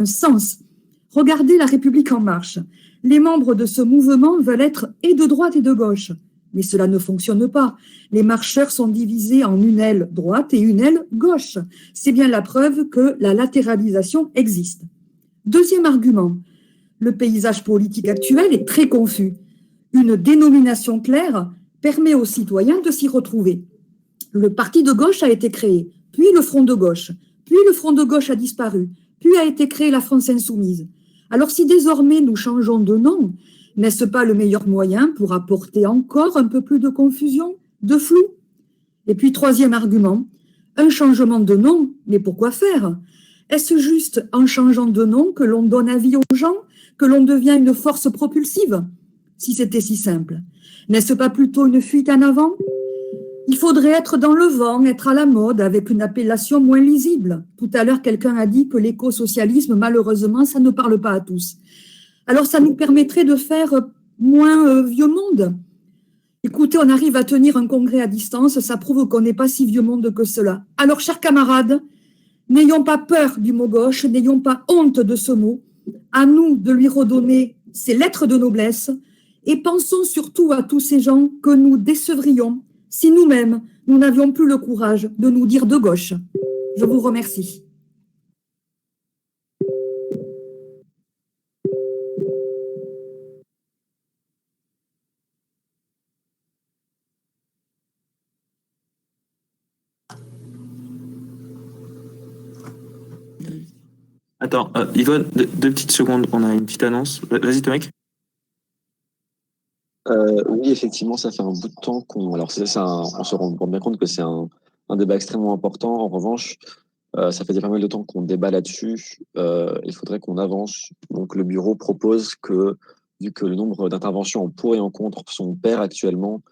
un sens. Regardez La République en marche. Les membres de ce mouvement veulent être et de droite et de gauche. Mais cela ne fonctionne pas. Les marcheurs sont divisés en une aile droite et une aile gauche. C'est bien la preuve que la latéralisation existe. Deuxième argument, le paysage politique actuel est très confus. Une dénomination claire permet aux citoyens de s'y retrouver. Le parti de gauche a été créé, puis le Front de gauche, puis le Front de gauche a disparu, puis a été créée la France insoumise. Alors si désormais nous changeons de nom, n'est-ce pas le meilleur moyen pour apporter encore un peu plus de confusion, de flou? Et puis troisième argument, un changement de nom, mais pourquoi faire? Est-ce juste en changeant de nom que l'on donne avis aux gens, que l'on devient une force propulsive? Si c'était si simple, n'est-ce pas plutôt une fuite en avant? Il faudrait être dans le vent, être à la mode, avec une appellation moins lisible. Tout à l'heure, quelqu'un a dit que l'écosocialisme, malheureusement, ça ne parle pas à tous. Alors, ça nous permettrait de faire moins vieux monde. Écoutez, on arrive à tenir un congrès à distance, ça prouve qu'on n'est pas si vieux monde que cela. Alors, chers camarades, n'ayons pas peur du mot gauche, n'ayons pas honte de ce mot. À nous de lui redonner ses lettres de noblesse et pensons surtout à tous ces gens que nous décevrions si nous-mêmes, nous n'avions plus le courage de nous dire de gauche. Je vous remercie. Attends, Yvonne, deux petites secondes, on a une petite annonce. Vas-y, Tomek. Oui, effectivement, ça fait un bout de temps qu'on. Alors, on se rend bien compte que c'est un débat extrêmement important. En revanche, ça fait pas mal de temps qu'on débat là-dessus. Il faudrait qu'on avance. Donc, le bureau propose que, vu que le nombre d'interventions en pour et en contre sont pairs actuellement,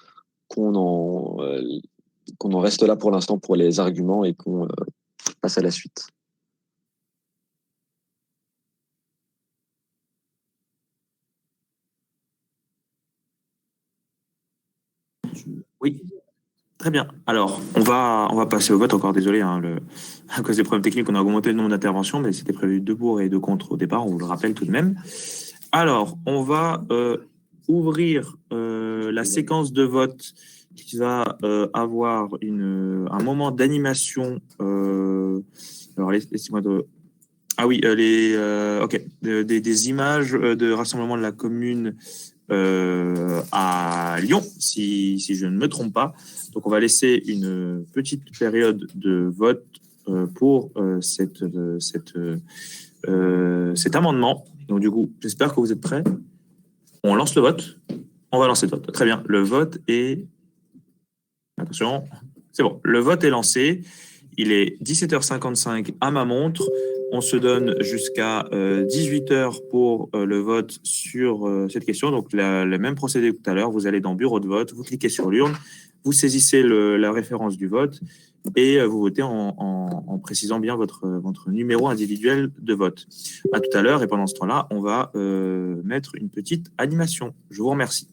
qu'on en, euh, qu'on en reste là pour l'instant pour les arguments et qu'on passe à la suite. Oui, très bien. Alors, on va passer au vote. Encore désolé, hein, à cause des problèmes techniques, on a augmenté le nombre d'interventions, mais c'était prévu 2 pour et 2 contre au départ, on vous le rappelle tout de même. Alors, on va ouvrir la séquence de vote qui va avoir un moment d'animation. Alors, laissez-moi de... Ah oui, ok, des images de rassemblement de la commune à Lyon, si je ne me trompe pas. Donc, on va laisser une petite période de vote pour cet amendement. Donc, du coup, j'espère que vous êtes prêts. On lance le vote. On va lancer le vote. Très bien. Le vote est... Attention. C'est bon. Le vote est lancé. Il est 17h55 à ma montre. On se donne jusqu'à 18h pour le vote sur cette question. Donc, le même procédé que tout à l'heure. Vous allez dans Bureau de vote, vous cliquez sur l'urne, vous saisissez la référence du vote et vous votez en précisant bien votre numéro individuel de vote. À tout à l'heure, et pendant ce temps-là, on va mettre une petite animation. Je vous remercie.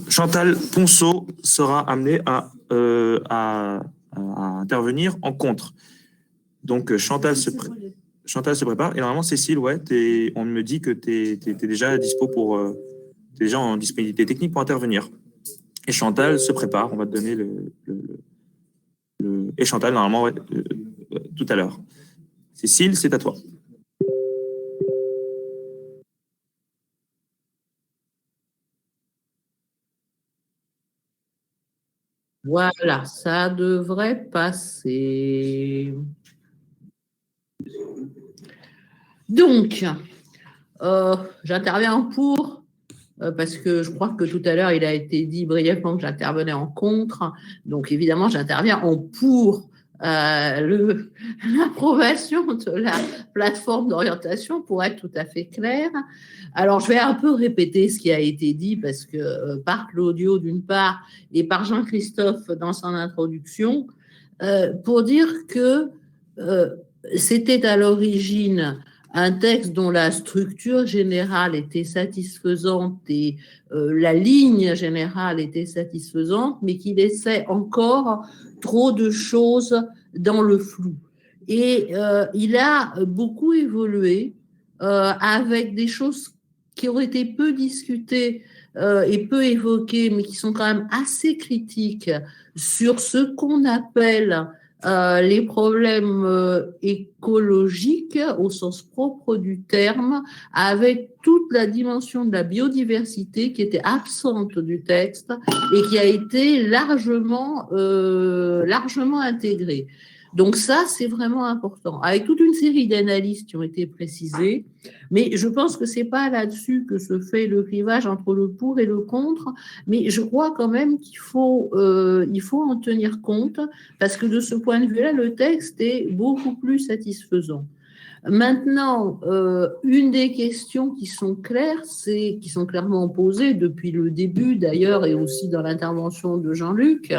Chantal Ponceau sera amenée à intervenir en contre. Donc, Chantal se prépare. Et normalement, Cécile, ouais, on me dit que tu es déjà dispo t'es déjà en disponibilité technique pour intervenir. Et Chantal se prépare. On va te donner Et Chantal, normalement, ouais, tout à l'heure. Cécile, c'est à toi. Voilà, ça devrait passer. Donc, j'interviens pour, parce que je crois que tout à l'heure, il a été dit brièvement que j'intervenais en contre. Donc, évidemment, j'interviens en pour l'approbation de la plateforme d'orientation, pour être tout à fait clair. Alors, je vais un peu répéter ce qui a été dit, parce que par Claudio, d'une part, et par Jean-Christophe dans son introduction, pour dire que c'était à l'origine un texte dont la structure générale était satisfaisante et la ligne générale était satisfaisante, mais qui laissait encore trop de choses dans le flou. Et il a beaucoup évolué avec des choses qui ont été peu discutées et peu évoquées, mais qui sont quand même assez critiques sur ce qu'on appelle les problèmes écologiques au sens propre du terme, avec toute la dimension de la biodiversité qui était absente du texte et qui a été largement intégrée. Donc ça, c'est vraiment important, avec toute une série d'analyses qui ont été précisées, mais je pense que c'est pas là-dessus que se fait le clivage entre le pour et le contre, mais je crois quand même qu'il faut en tenir compte, parce que de ce point de vue-là, le texte est beaucoup plus satisfaisant. Maintenant, une des questions qui sont claires, qui sont clairement posées depuis le début d'ailleurs, et aussi dans l'intervention de Jean-Luc,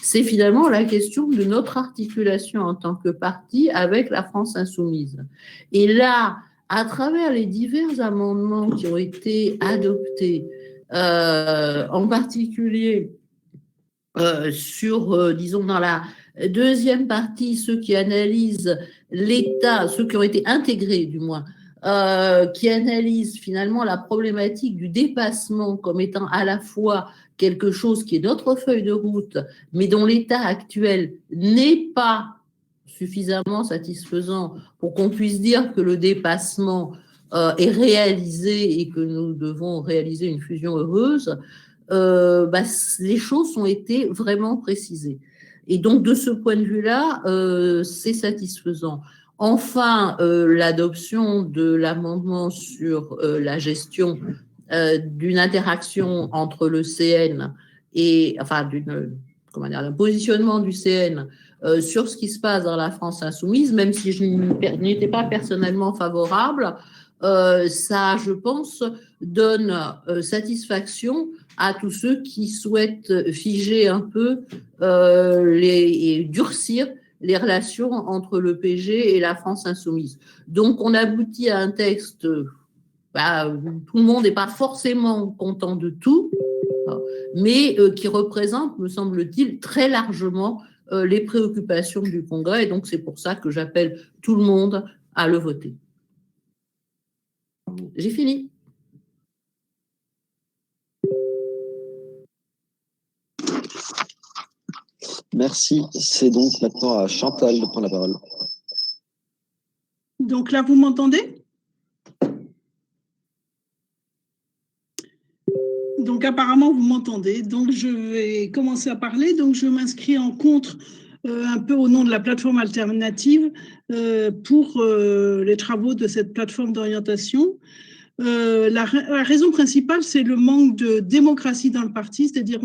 c'est finalement la question de notre articulation en tant que parti avec la France insoumise. Et là, à travers les divers amendements qui ont été adoptés, en particulier disons, dans la deuxième partie, ceux qui analysent l'État, ceux qui ont été intégrés du moins, qui analysent finalement la problématique du dépassement comme étant à la fois quelque chose qui est notre feuille de route, mais dont l'état actuel n'est pas suffisamment satisfaisant pour qu'on puisse dire que le dépassement est réalisé et que nous devons réaliser une fusion heureuse. Les choses ont été vraiment précisées. Et donc, de ce point de vue-là, c'est satisfaisant. Enfin, l'adoption de l'amendement sur la gestion d'une interaction entre le CN et, enfin, d'un positionnement du CN sur ce qui se passe dans la France insoumise, même si je n'y étais pas personnellement favorable, ça, je pense, donne satisfaction à tous ceux qui souhaitent figer un peu et durcir les relations entre le PG et la France insoumise. Donc, on aboutit à un texte, tout le monde n'est pas forcément content de tout, mais qui représente, me semble-t-il, très largement les préoccupations du Congrès. Et donc, c'est pour ça que j'appelle tout le monde à le voter. J'ai fini. Merci. C'est donc maintenant à Chantal de prendre la parole. Donc là, vous m'entendez? Donc apparemment, vous m'entendez. Donc je vais commencer à parler. Donc je m'inscris en contre un peu au nom de la plateforme alternative pour les travaux de cette plateforme d'orientation. La raison principale, c'est le manque de démocratie dans le parti, c'est-à-dire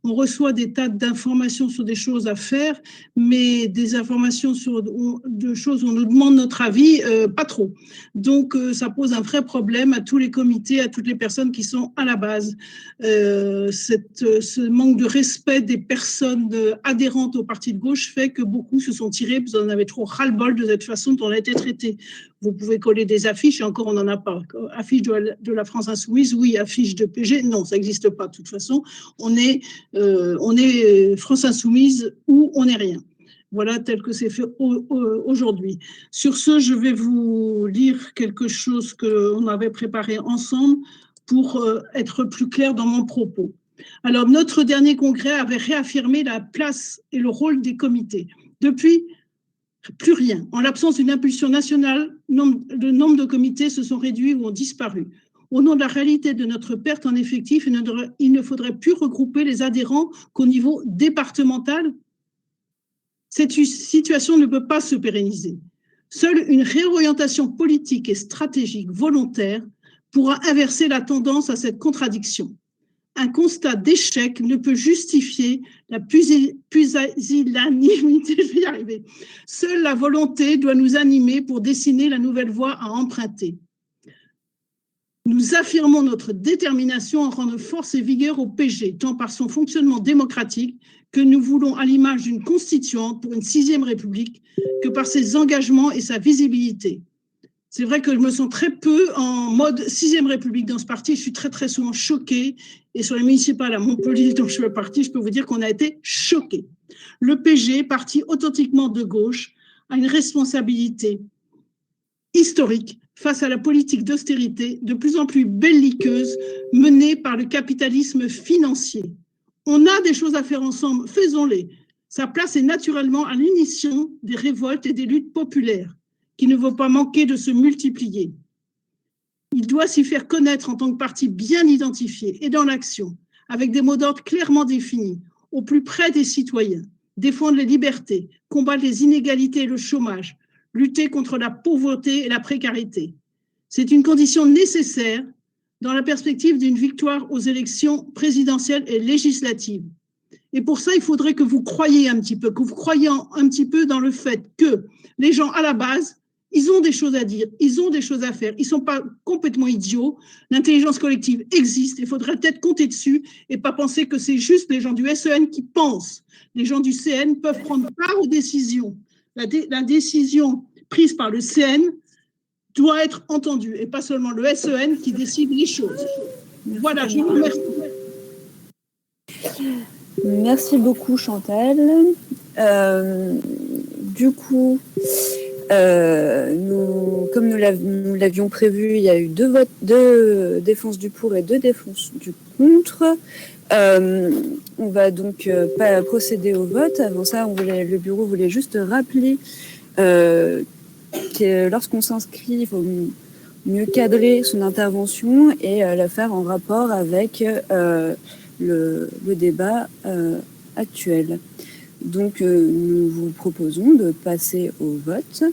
on reçoit des tas d'informations sur des choses à faire, mais des informations sur de choses où on nous demande notre avis, pas trop. Donc, ça pose un vrai problème à tous les comités, à toutes les personnes qui sont à la base. Ce manque de respect des personnes adhérentes au parti de gauche fait que beaucoup se sont tirés, parce qu'on avait trop ras-le-bol de cette façon dont on a été traité. Vous pouvez coller des affiches, et encore on n'en a pas. Affiche de la France insoumise, oui. Affiche de PG, non, ça n'existe pas de toute façon. On est France insoumise ou on n'est rien. Voilà, tel que c'est fait aujourd'hui. Sur ce, je vais vous lire quelque chose qu'on avait préparé ensemble pour être plus clair dans mon propos. Alors, notre dernier congrès avait réaffirmé la place et le rôle des comités. Depuis, plus rien. En l'absence d'une impulsion nationale, le nombre de comités se sont réduits ou ont disparu. Au nom de la réalité de notre perte en effectif, il ne faudrait plus regrouper les adhérents qu'au niveau départemental. Cette situation ne peut pas se pérenniser. Seule une réorientation politique et stratégique volontaire pourra inverser la tendance à cette contradiction. Un constat d'échec ne peut justifier la pusillanimité. Je vais y arriver. Seule la volonté doit nous animer pour dessiner la nouvelle voie à emprunter. Nous affirmons notre détermination à rendre force et vigueur au PG, tant par son fonctionnement démocratique que nous voulons à l'image d'une constituante pour une 6e République, que par ses engagements et sa visibilité. C'est vrai que je me sens très peu en mode 6e République dans ce parti. Je suis très, très souvent choquée. Et sur les municipales à Montpellier, dont je fais partie, je peux vous dire qu'on a été choqués. Le PG, parti authentiquement de gauche, a une responsabilité historique face à la politique d'austérité de plus en plus belliqueuse menée par le capitalisme financier. On a des choses à faire ensemble, faisons-les. Sa place est naturellement à l'unisson des révoltes et des luttes populaires, qui ne vont pas manquer de se multiplier. Il doit s'y faire connaître en tant que parti bien identifié et dans l'action, avec des mots d'ordre clairement définis, au plus près des citoyens, défendre les libertés, combattre les inégalités et le chômage, lutter contre la pauvreté et la précarité. C'est une condition nécessaire dans la perspective d'une victoire aux élections présidentielles et législatives. Et pour ça, il faudrait que vous croyiez un petit peu, que vous croyiez un petit peu dans le fait que les gens, à la base, ils ont des choses à dire, ils ont des choses à faire, ils ne sont pas complètement idiots. L'intelligence collective existe, il faudrait peut-être compter dessus et pas penser que c'est juste les gens du SEN qui pensent. Les gens du CN peuvent prendre part aux décisions. La décision prise par le CN doit être entendue et pas seulement le SEN qui décide les choses. Voilà, je vous remercie. Merci beaucoup, Chantal. Du coup, comme nous l'avions prévu, il y a eu deux défenses du pour et deux défenses du contre. On va donc pas procéder au vote. Avant ça, le bureau voulait juste rappeler que lorsqu'on s'inscrit, il faut mieux cadrer son intervention et la faire en rapport avec le débat actuel. Donc, nous vous proposons de passer au vote.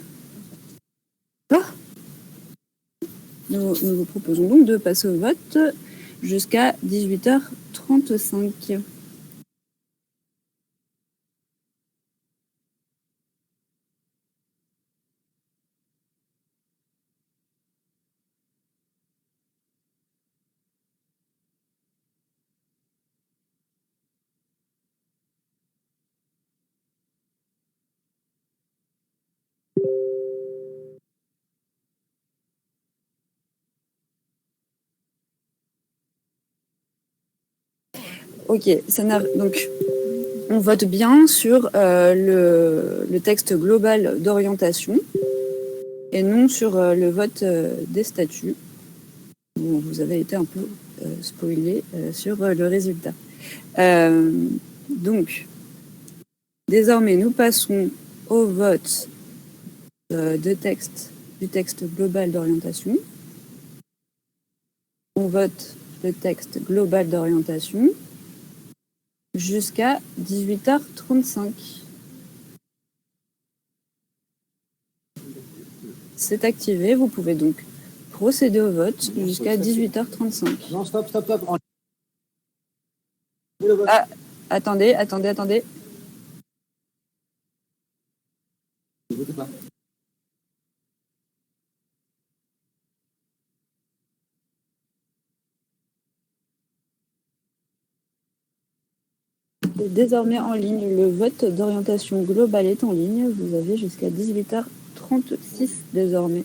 Nous vous proposons donc de passer au vote jusqu'à 18h35. Ok, donc on vote bien sur le texte global d'orientation et non sur le vote des statuts. Bon, vous avez été un peu spoilé sur le résultat. Donc, désormais, nous passons au vote du texte global d'orientation. On vote le texte global d'orientation jusqu'à 18h35. C'est activé, vous pouvez donc procéder au vote jusqu'à 18h35. Non, stop. Ah, attendez. Ne votez pas. Désormais en ligne, le vote d'orientation globale est en ligne. Vous avez jusqu'à 18h36 désormais.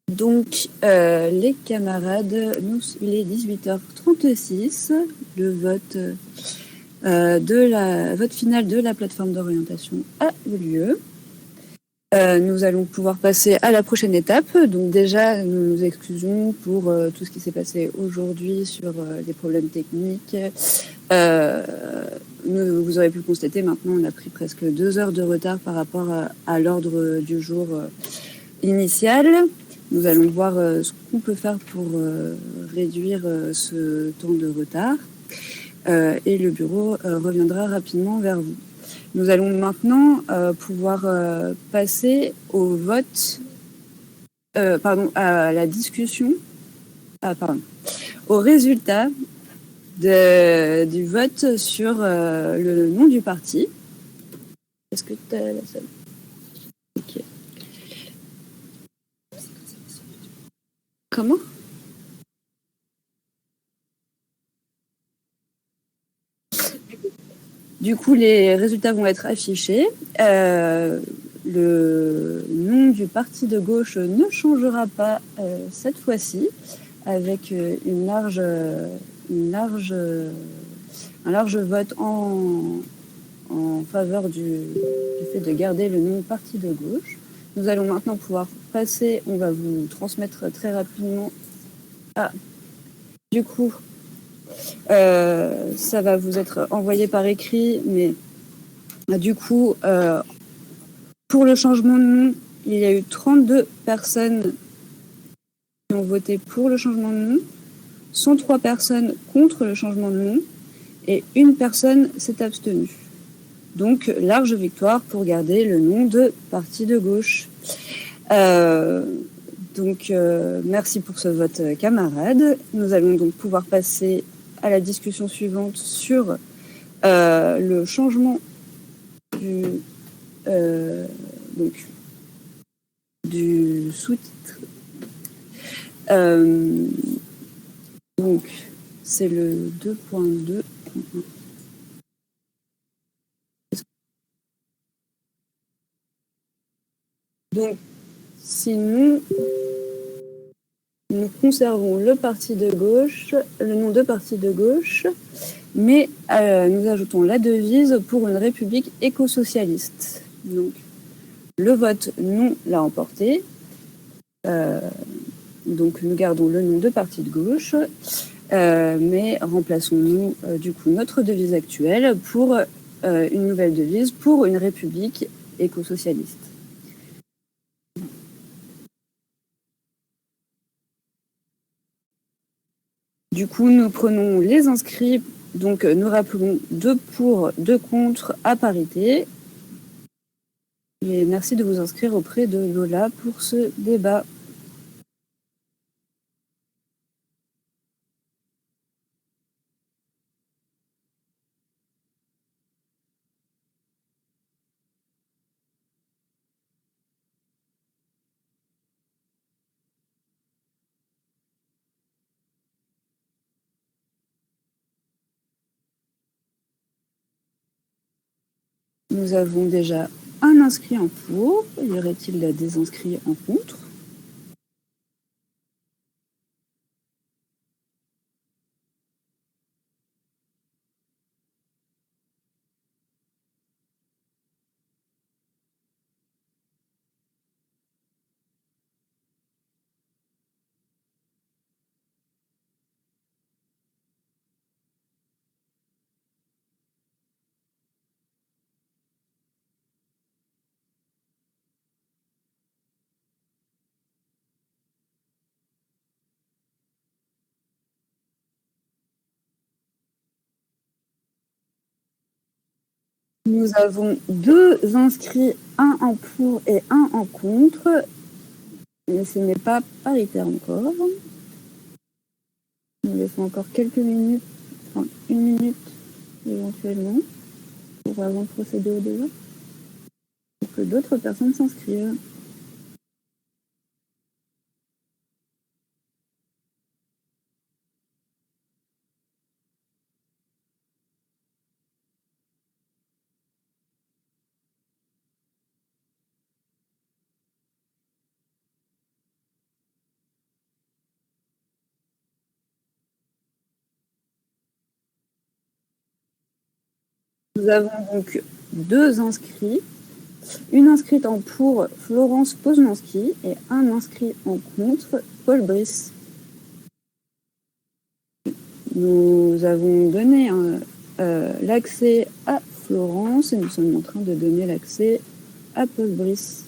Donc, les camarades, il est 18h36. Le vote, vote final de la plateforme d'orientation a eu lieu. Nous allons pouvoir passer à la prochaine étape. Donc déjà, nous nous excusons pour tout ce qui s'est passé aujourd'hui sur les problèmes techniques. Vous aurez pu le constater, maintenant on a pris presque 2 heures de retard par rapport à l'ordre du jour initial. Nous allons voir ce qu'on peut faire pour réduire ce temps de retard. Et le bureau reviendra rapidement vers vous. Nous allons maintenant pouvoir passer au vote, à la discussion, au résultat du vote sur le nom du parti. Est-ce que tu as la salle? Ok. Comment? Du coup, les résultats vont être affichés. Le nom du parti de gauche ne changera pas cette fois-ci, avec un large vote en faveur du fait de garder le nom parti de gauche. Nous allons maintenant pouvoir passer, on va vous transmettre très rapidement. Du coup, ça va vous être envoyé par écrit, mais du coup, pour le changement de nom, il y a eu 32 personnes qui ont voté pour le changement de nom, 103 personnes contre le changement de nom, et une personne s'est abstenue. Donc, large victoire pour garder le nom de parti de gauche. Merci pour ce vote, camarades. Nous allons donc pouvoir passer à la discussion suivante sur le changement du sous-titre. Donc, c'est le 2.2. Donc, sinon, nous conservons le parti de gauche, le nom de parti de gauche, mais nous ajoutons la devise pour une république éco-socialiste. Donc, le vote non l'a emporté. Donc, nous gardons le nom de parti de gauche, mais remplaçons-nous du coup notre devise actuelle pour une nouvelle devise pour une république éco-socialiste. Du coup, nous prenons les inscrits. Donc, nous rappelons 2 pour, 2 contre à parité. Et merci de vous inscrire auprès de Lola pour ce débat. Nous avons déjà un inscrit en pour. Y aurait-il des inscrits en contre? Nous avons 2 inscrits, un en pour et un en contre, mais ce n'est pas paritaire encore. Nous laissons encore quelques minutes, enfin 1 minute éventuellement, pour avant de procéder au débat, pour que d'autres personnes s'inscrivent. Nous avons donc 2 inscrits. Une inscrite en pour, Florence Poznanski, et un inscrit en contre, Paul Brice. Nous avons donné l'accès à Florence et nous sommes en train de donner l'accès à Paul Brice.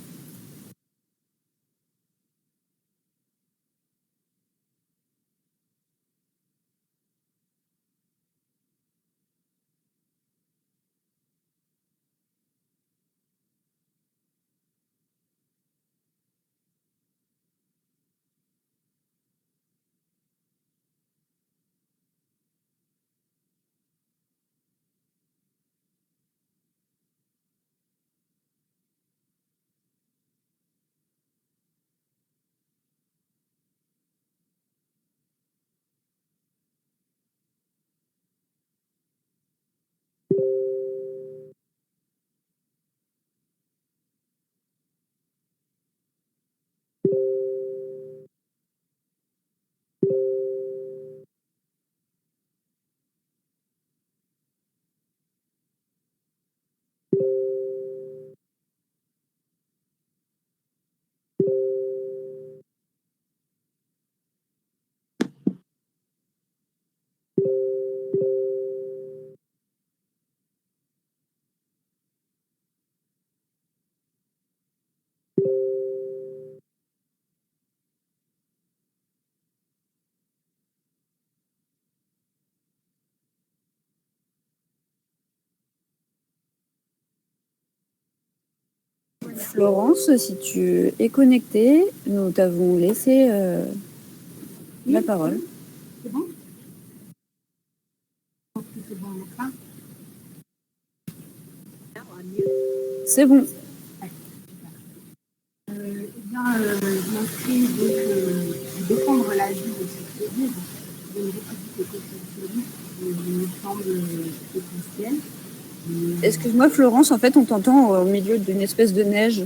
Florence, si tu es connectée, nous t'avons laissé la parole. C'est bon? Je pense que c'est bon, d'accord. C'est bon. Je m'inscris donc à défendre la vie de cette ville, d'une république éco-socialiste qui me semble essentielle. Excuse-moi Florence, en fait on t'entend au milieu d'une espèce de neige.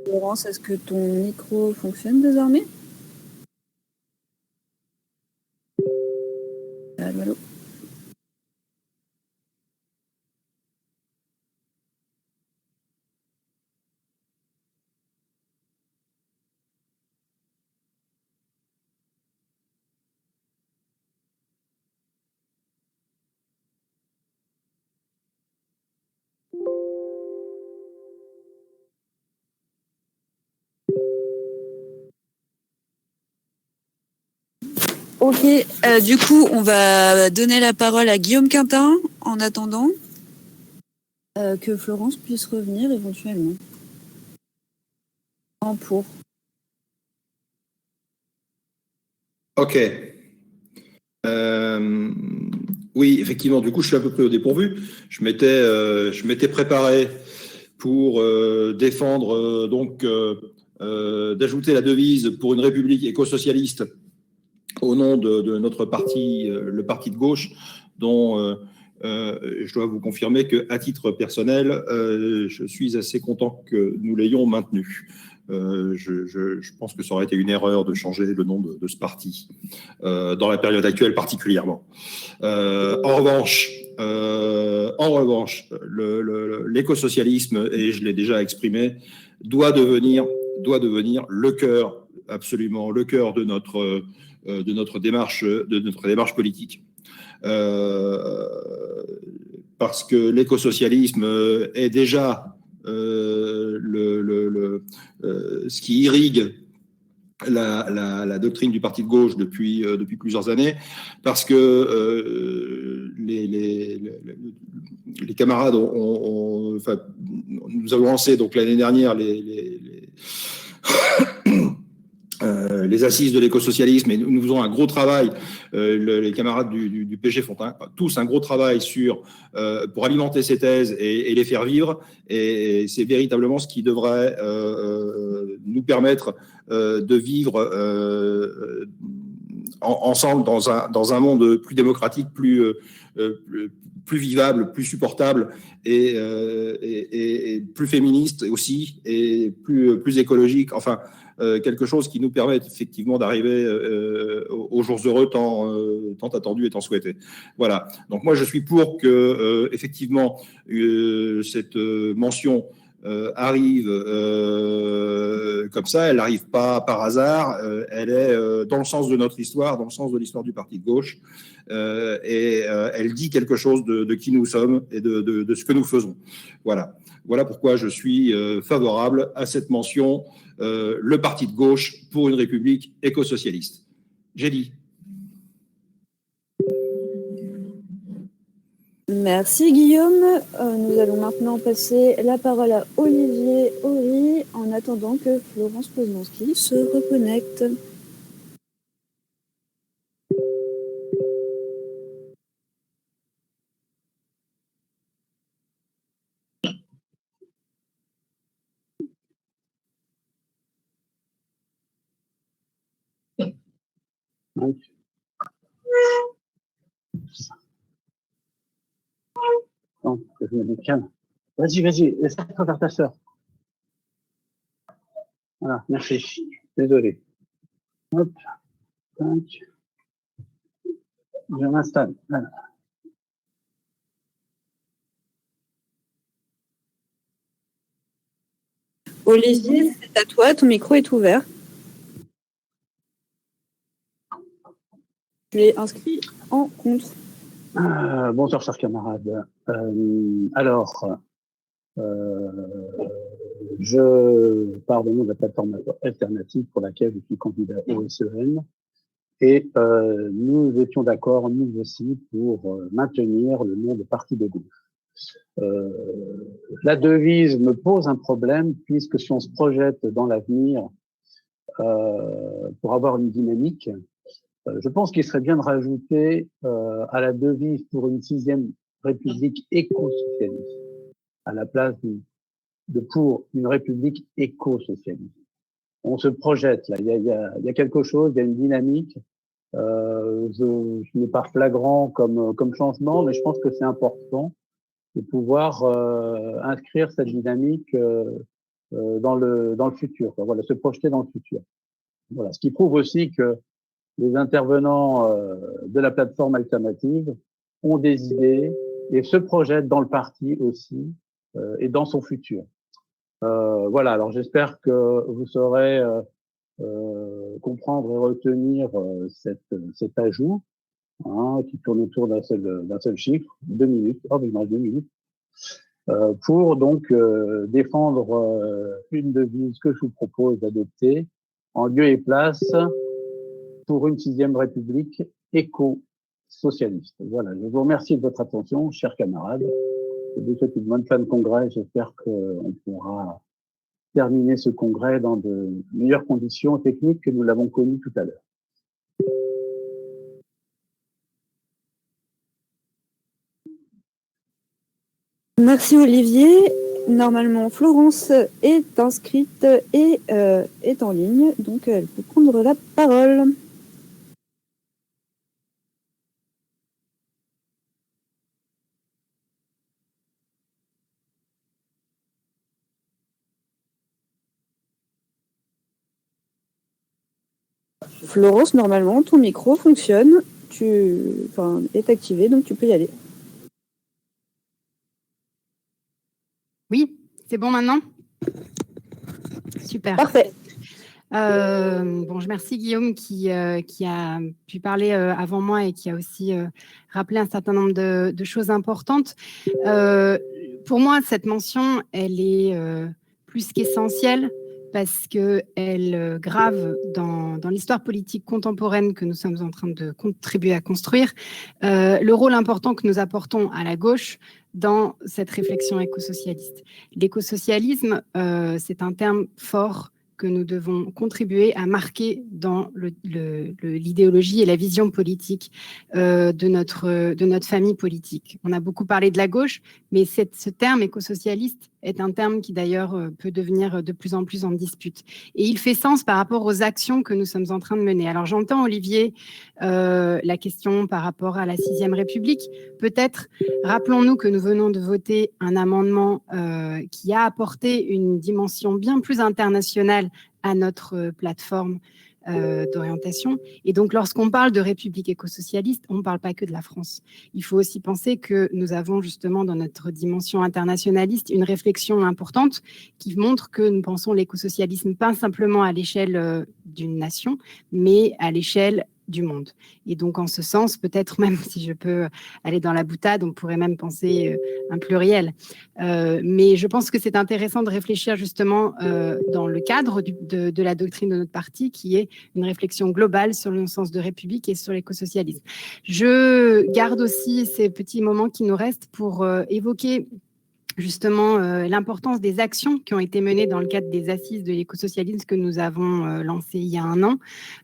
Florence, est-ce que ton micro fonctionne désormais? Allô, allô. Ok, du coup, on va donner la parole à Guillaume Quintin en attendant que Florence puisse revenir éventuellement. En pour. Ok. Oui, effectivement, du coup, je suis à peu près au dépourvu. Je m'étais préparé pour défendre, d'ajouter la devise pour une république éco-socialiste au nom de notre parti, le parti de gauche, dont je dois vous confirmer qu'à titre personnel, je suis assez content que nous l'ayons maintenu. Je pense que ça aurait été une erreur de changer le nom de ce parti, dans la période actuelle particulièrement. En revanche, l'écosocialisme, et je l'ai déjà exprimé, doit devenir le cœur, absolument le cœur de notre démarche politique. Parce que l'écosocialisme est déjà ce qui irrigue la doctrine du parti de gauche depuis plusieurs années, parce que les camarades enfin, nous avons lancé donc l'année dernière les assises de l'écosocialisme, et nous faisons un gros travail. Les camarades du PG font tous un gros travail pour alimenter ces thèses et les faire vivre. Et c'est véritablement ce qui devrait nous permettre de vivre ensemble dans un monde plus démocratique, plus vivable, plus supportable et plus féministe aussi, et plus écologique. Enfin, quelque chose qui nous permet effectivement d'arriver aux jours heureux tant attendus et tant souhaités. Voilà. Donc moi, je suis pour que effectivement cette mention arrive comme ça. Elle n'arrive pas par hasard. Elle est dans le sens de notre histoire, dans le sens de l'histoire du parti de gauche. Et elle dit quelque chose de qui nous sommes et de ce que nous faisons. Voilà. Voilà pourquoi je suis favorable à cette mention, le parti de gauche pour une république éco-socialiste. J'ai dit. Merci Guillaume. Nous allons maintenant passer la parole à Olivier Horry en attendant que Florence Poznanski se reconnecte. Non, je me dis, calme. Vas-y, laisse-toi vers ta sœur. Voilà, merci. Désolé. Hop, tac. Je m'installe. Voilà. Olivier, c'est à toi, ton micro est ouvert. Tu es inscrit en contre. Bonsoir, chers camarades. Je pars au nom de la plateforme alternative pour laquelle je suis candidat au SEN. Et nous étions d'accord, nous aussi, pour maintenir le nom de parti de gauche. La devise me pose un problème, puisque si on se projette dans l'avenir pour avoir une dynamique, je pense qu'il serait bien de rajouter à la devise pour une 6e république éco-socialiste, à la place de pour une république éco-socialiste. On se projette là, il y a quelque chose, il y a une dynamique. Ce n'est pas flagrant comme changement, mais je pense que c'est important de pouvoir inscrire cette dynamique dans le futur. Voilà, se projeter dans le futur. Voilà, ce qui prouve aussi que les intervenants de la plateforme alternative ont des idées et se projettent dans le parti aussi et dans son futur. Voilà, alors j'espère que vous saurez comprendre et retenir cet ajout qui tourne autour d'un seul chiffre, 2 minutes, il 2 minutes, pour donc défendre une devise que je vous propose d'adopter en lieu et place pour une 6e république éco-socialiste. Voilà, je vous remercie de votre attention, chers camarades. Je vous souhaite une bonne fin de congrès. J'espère qu'on pourra terminer ce congrès dans de meilleures conditions techniques que nous l'avons connu tout à l'heure. Merci Olivier. Normalement, Florence est inscrite et est en ligne, donc elle peut prendre la parole. Florence, normalement, ton micro fonctionne, est activé, donc tu peux y aller. Oui, c'est bon maintenant? Super. Parfait. Bon, je remercie Guillaume qui a pu parler avant moi et qui a aussi rappelé un certain nombre de choses importantes. Pour moi, cette mention, elle est plus qu'essentielle parce qu'elle grave dans l'histoire politique contemporaine que nous sommes en train de contribuer à construire le rôle important que nous apportons à la gauche dans cette réflexion écosocialiste. L'écosocialisme, c'est un terme fort que nous devons contribuer à marquer dans l'idéologie et la vision politique de notre famille politique. On a beaucoup parlé de la gauche, mais ce terme écosocialiste est un terme qui d'ailleurs peut devenir de plus en plus en dispute. Et il fait sens par rapport aux actions que nous sommes en train de mener. Alors j'entends, Olivier, la question par rapport à la 6e République. Peut-être, rappelons-nous que nous venons de voter un amendement qui a apporté une dimension bien plus internationale à notre plateforme d'orientation. Et donc, lorsqu'on parle de République écosocialiste, on ne parle pas que de la France. Il faut aussi penser que nous avons justement dans notre dimension internationaliste une réflexion importante qui montre que nous pensons l'écosocialisme pas simplement à l'échelle d'une nation, mais à l'échelle du monde. Et donc, en ce sens, peut-être même, si je peux aller dans la boutade, on pourrait même penser un pluriel. Mais je pense que c'est intéressant de réfléchir justement dans le cadre de la doctrine de notre parti, qui est une réflexion globale sur le sens de République et sur l'écosocialisme. Je garde aussi ces petits moments qui nous restent pour évoquer justement l'importance des actions qui ont été menées dans le cadre des assises de l'écosocialisme que nous avons lancées il y a un an.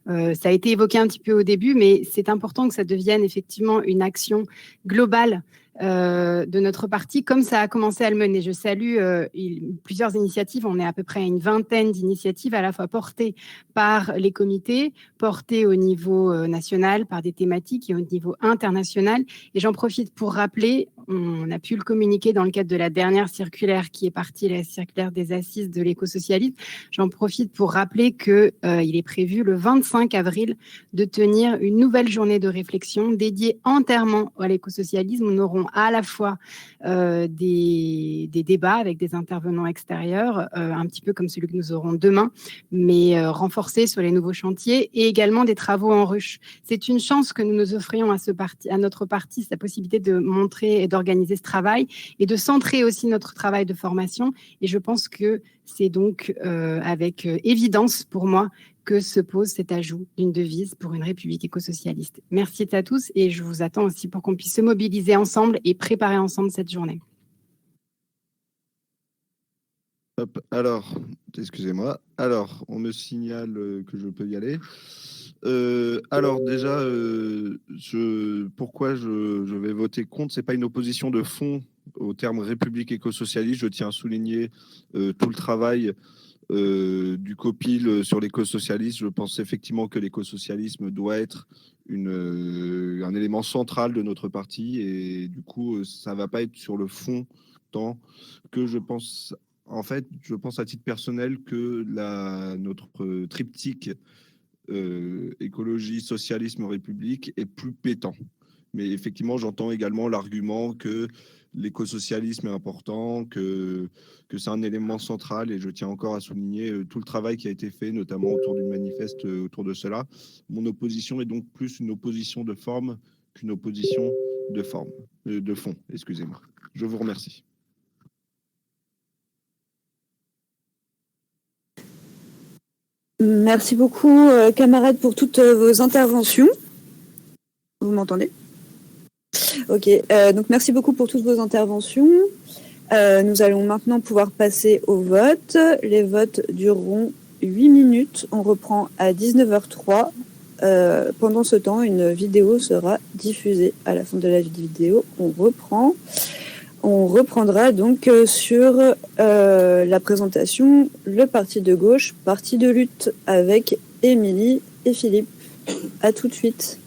Ça a été évoqué un petit peu au début, mais c'est important que ça devienne effectivement une action globale de notre parti, comme ça a commencé à le mener. Je salue plusieurs initiatives, on est à peu près à une vingtaine d'initiatives, à la fois portées par les comités, portées au niveau national par des thématiques et au niveau international. Et j'en profite pour rappeler, on a pu le communiquer dans le cadre de la dernière circulaire qui est partie, la circulaire des assises de l'écosocialisme. J'en profite pour rappeler qu'il est prévu le 25 avril de tenir une nouvelle journée de réflexion dédiée entièrement à l'écosocialisme. Nous aurons à la fois des débats avec des intervenants extérieurs, un petit peu comme celui que nous aurons demain, mais renforcés sur les nouveaux chantiers, et également des travaux en ruche. C'est une chance que nous nous offrions à notre parti, la possibilité de montrer et d'organiser ce travail et de centrer aussi notre travail de formation. Et je pense que c'est donc avec évidence pour moi que se pose cet ajout d'une devise pour une république écosocialiste. Merci à tous et je vous attends aussi pour qu'on puisse se mobiliser ensemble et préparer ensemble cette journée. Hop, alors, excusez-moi. Alors, on me signale que je peux y aller. Alors déjà, pourquoi je vais voter contre? C'est pas une opposition de fond au terme République écosocialiste. Je tiens à souligner tout le travail du COPIL sur l'écosocialisme. Je pense effectivement que l'écosocialisme doit être un élément central de notre parti et du coup, ça va pas être sur le fond tant que je pense. En fait, je pense à titre personnel que notre triptyque écologie, socialisme, république est plus pétant. Mais effectivement, j'entends également l'argument que l'écosocialisme est important, que c'est un élément central, et je tiens encore à souligner tout le travail qui a été fait, notamment autour du manifeste, autour de cela. Mon opposition est donc plus une opposition de forme qu'une opposition de fond, excusez-moi. Je vous remercie. Merci beaucoup, camarades, pour toutes vos interventions. Vous m'entendez ? Ok, donc merci beaucoup pour toutes vos interventions. Nous allons maintenant pouvoir passer au vote. Les votes dureront 8 minutes. On reprend à 19h03. Pendant ce temps, une vidéo sera diffusée. À la fin de la vidéo, on reprendra donc sur la présentation Le Parti de gauche, parti de lutte, avec Émilie et Philippe. À tout de suite.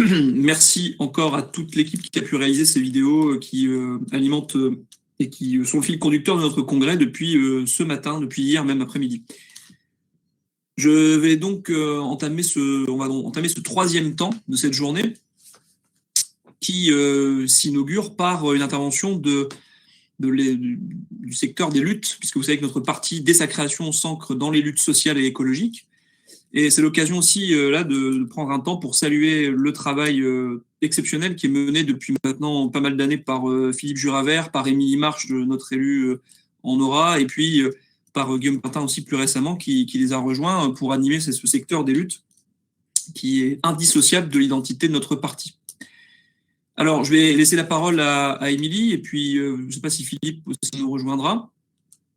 Merci encore à toute l'équipe qui a pu réaliser ces vidéos qui alimentent et qui sont le fil conducteur de notre congrès depuis ce matin, depuis hier même après-midi. Je vais donc entamer ce troisième temps de cette journée qui s'inaugure par une intervention du secteur des luttes, puisque vous savez que notre parti, dès sa création, s'ancre dans les luttes sociales et écologiques. Et c'est l'occasion aussi là de prendre un temps pour saluer le travail exceptionnel qui est mené depuis maintenant pas mal d'années par Philippe Juravert, par Émilie Marche, notre élu en Aura, et puis par Guillaume Quentin aussi plus récemment, qui les a rejoints pour animer ce secteur des luttes qui est indissociable de l'identité de notre parti. Alors, je vais laisser la parole à Émilie, et puis je ne sais pas si Philippe aussi nous rejoindra.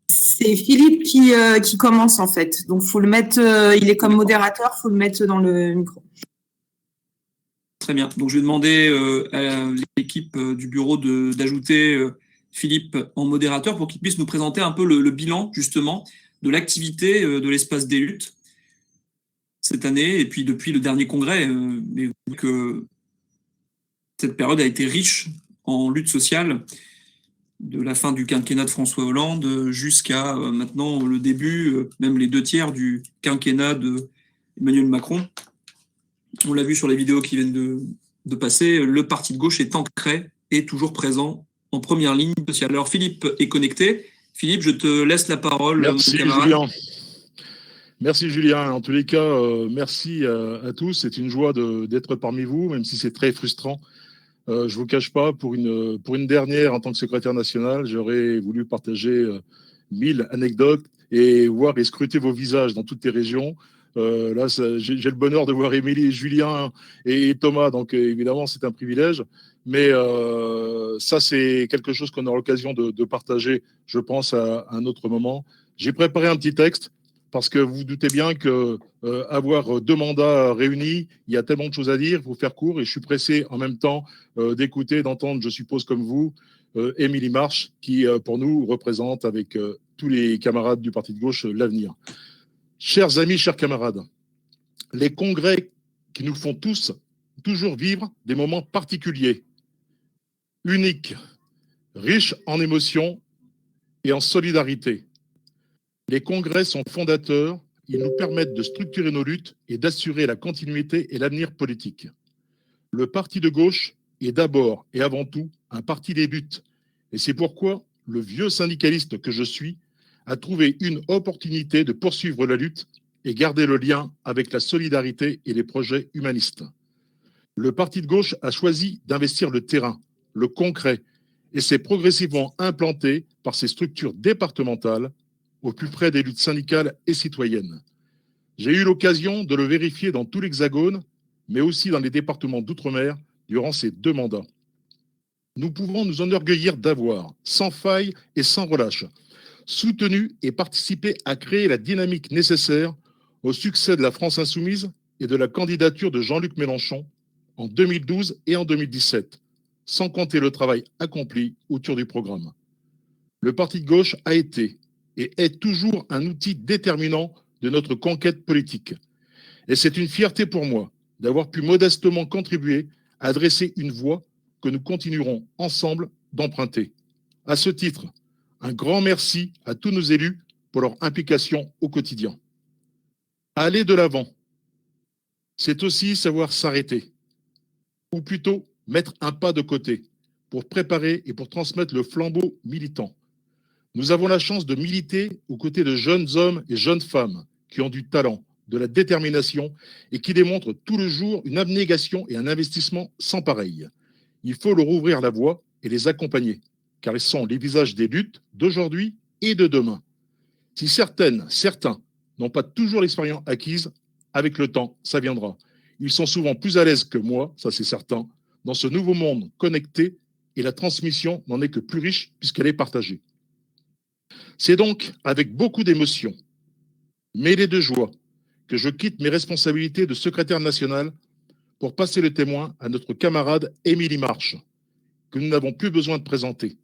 C'est Philippe qui commence en fait. Donc, faut le mettre, il est comme modérateur, il faut le mettre dans le micro. Très bien. Donc, je vais demander à l'équipe du bureau d'ajouter Philippe en modérateur pour qu'il puisse nous présenter un peu le bilan justement de l'activité de l'espace des luttes cette année et puis depuis le dernier congrès. Mais vous voyez que cette période a été riche en lutte sociale, de la fin du quinquennat de François Hollande jusqu'à maintenant le début, même les 2 tiers du quinquennat d'Emmanuel Macron. On l'a vu sur les vidéos qui viennent de passer, le parti de gauche est ancré et toujours présent en première ligne sociale. Alors Philippe est connecté. Philippe, je te laisse la parole. Merci Julien. Merci Julien. En tous les cas, merci à tous. C'est une joie d'être parmi vous, même si c'est très frustrant. Je ne vous cache pas, pour une dernière, en tant que secrétaire national, j'aurais voulu partager 1000 anecdotes et voir et scruter vos visages dans toutes les régions. Là, j'ai le bonheur de voir Émilie, Julien et Thomas, donc évidemment, c'est un privilège. Mais ça, c'est quelque chose qu'on aura l'occasion de partager, je pense, à un autre moment. J'ai préparé un petit texte. Parce que vous vous doutez bien que avoir 2 mandats réunis, il y a tellement de choses à dire, il faut faire court, et je suis pressé en même temps d'écouter, d'entendre, je suppose comme vous, Émilie Marche, qui pour nous représente avec tous les camarades du Parti de gauche l'avenir. Chers amis, chers camarades, les congrès qui nous font tous toujours vivre des moments particuliers, uniques, riches en émotions et en solidarité. Les congrès sont fondateurs, ils nous permettent de structurer nos luttes et d'assurer la continuité et l'avenir politique. Le parti de gauche est d'abord et avant tout un parti des luttes. Et c'est pourquoi le vieux syndicaliste que je suis a trouvé une opportunité de poursuivre la lutte et garder le lien avec la solidarité et les projets humanistes. Le parti de gauche a choisi d'investir le terrain, le concret, et s'est progressivement implanté par ses structures départementales au plus près des luttes syndicales et citoyennes. J'ai eu l'occasion de le vérifier dans tout l'Hexagone, mais aussi dans les départements d'outre-mer durant ces 2 mandats. Nous pouvons nous enorgueillir d'avoir, sans faille et sans relâche, soutenu et participé à créer la dynamique nécessaire au succès de la France insoumise et de la candidature de Jean-Luc Mélenchon en 2012 et en 2017, sans compter le travail accompli autour du programme. Le parti de gauche a été et est toujours un outil déterminant de notre conquête politique. Et c'est une fierté pour moi d'avoir pu modestement contribuer à dresser une voie que nous continuerons ensemble d'emprunter. À ce titre, un grand merci à tous nos élus pour leur implication au quotidien. Aller de l'avant, c'est aussi savoir s'arrêter, ou plutôt mettre un pas de côté pour préparer et pour transmettre le flambeau militant. Nous avons la chance de militer aux côtés de jeunes hommes et jeunes femmes qui ont du talent, de la détermination et qui démontrent tout le jour une abnégation et un investissement sans pareil. Il faut leur ouvrir la voie et les accompagner, car ils sont les visages des luttes d'aujourd'hui et de demain. Si certains n'ont pas toujours l'expérience acquise, avec le temps, ça viendra. Ils sont souvent plus à l'aise que moi, ça c'est certain, dans ce nouveau monde connecté, et la transmission n'en est que plus riche puisqu'elle est partagée. C'est donc avec beaucoup d'émotion, mêlée de joie, que je quitte mes responsabilités de secrétaire national pour passer le témoin à notre camarade Émilie Marche, que nous n'avons plus besoin de présenter.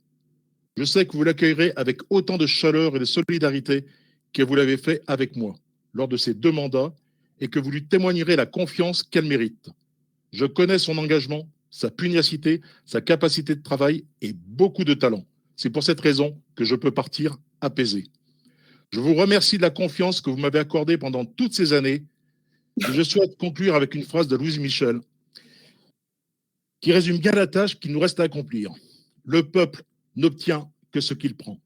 Je sais que vous l'accueillerez avec autant de chaleur et de solidarité que vous l'avez fait avec moi lors de ces 2 mandats et que vous lui témoignerez la confiance qu'elle mérite. Je connais son engagement, sa pugnacité, sa capacité de travail et beaucoup de talent. C'est pour cette raison que je peux partir apaisé. Je vous remercie de la confiance que vous m'avez accordée pendant toutes ces années. Et je souhaite conclure avec une phrase de Louise Michel qui résume bien la tâche qu'il nous reste à accomplir. Le peuple n'obtient que ce qu'il prend.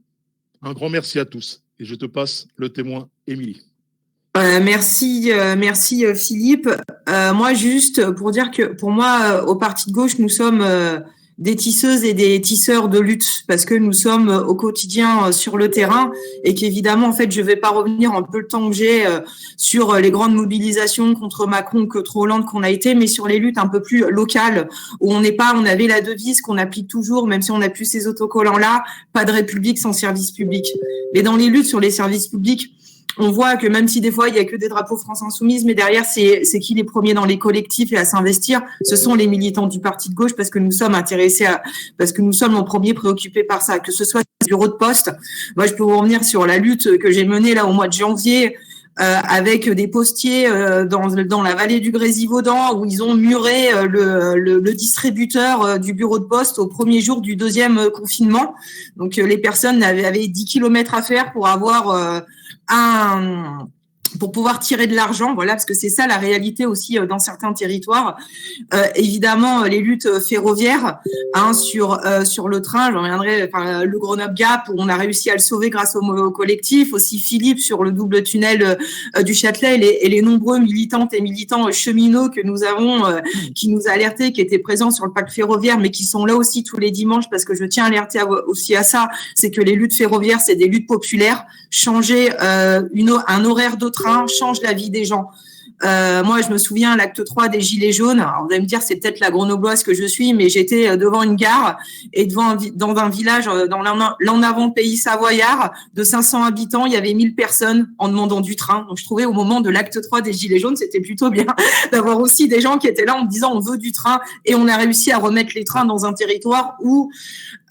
Un grand merci à tous. Et je te passe le témoin, Émilie. Merci Philippe. Moi, juste pour dire que pour moi, au Parti de gauche, nous sommes des tisseuses et des tisseurs de lutte parce que nous sommes au quotidien sur le terrain et qu'évidemment, en fait, je vais pas revenir un peu le temps que j'ai sur les grandes mobilisations contre Macron, contre Hollande qu'on a été, mais sur les luttes un peu plus locales où on avait la devise qu'on applique toujours, même si on n'a plus ces autocollants-là, pas de République sans service public. Mais dans les luttes sur les services publics, on voit que même si des fois il y a que des drapeaux France Insoumise, mais derrière c'est qui les premiers dans les collectifs et à s'investir, ce sont les militants du Parti de gauche parce que nous sommes intéressés parce que nous sommes en premier préoccupés par ça, que ce soit le bureau de poste. Moi je peux vous revenir sur la lutte que j'ai menée là au mois de janvier avec des postiers dans la vallée du Grésivaudan où ils ont muré le distributeur du bureau de poste au premier jour du deuxième confinement. Donc les personnes avaient 10 kilomètres à faire pour avoir pour pouvoir tirer de l'argent, voilà, parce que c'est ça la réalité aussi dans certains territoires. Évidemment, les luttes ferroviaires sur le train, j'en reviendrai, le Grenoble Gap, où on a réussi à le sauver grâce au collectif, aussi Philippe sur le double tunnel du Châtelet et les nombreux militantes et militants cheminots que nous avons, qui nous alertaient, qui étaient présents sur le pacte ferroviaire, mais qui sont là aussi tous les dimanches, parce que je tiens à alerter aussi à ça, c'est que les luttes ferroviaires, c'est des luttes populaires. Changer un horaire de train change la vie des gens. Moi, je me souviens, l'acte 3 des Gilets jaunes. Alors, vous allez me dire, c'est peut-être la grenobloise que je suis, mais j'étais devant une gare et dans un village, dans l'en avant pays savoyard, de 500 habitants, il y avait 1000 personnes en demandant du train. Donc, je trouvais au moment de l'acte 3 des Gilets jaunes, c'était plutôt bien d'avoir aussi des gens qui étaient là en me disant, on veut du train. Et on a réussi à remettre les trains dans un territoire où,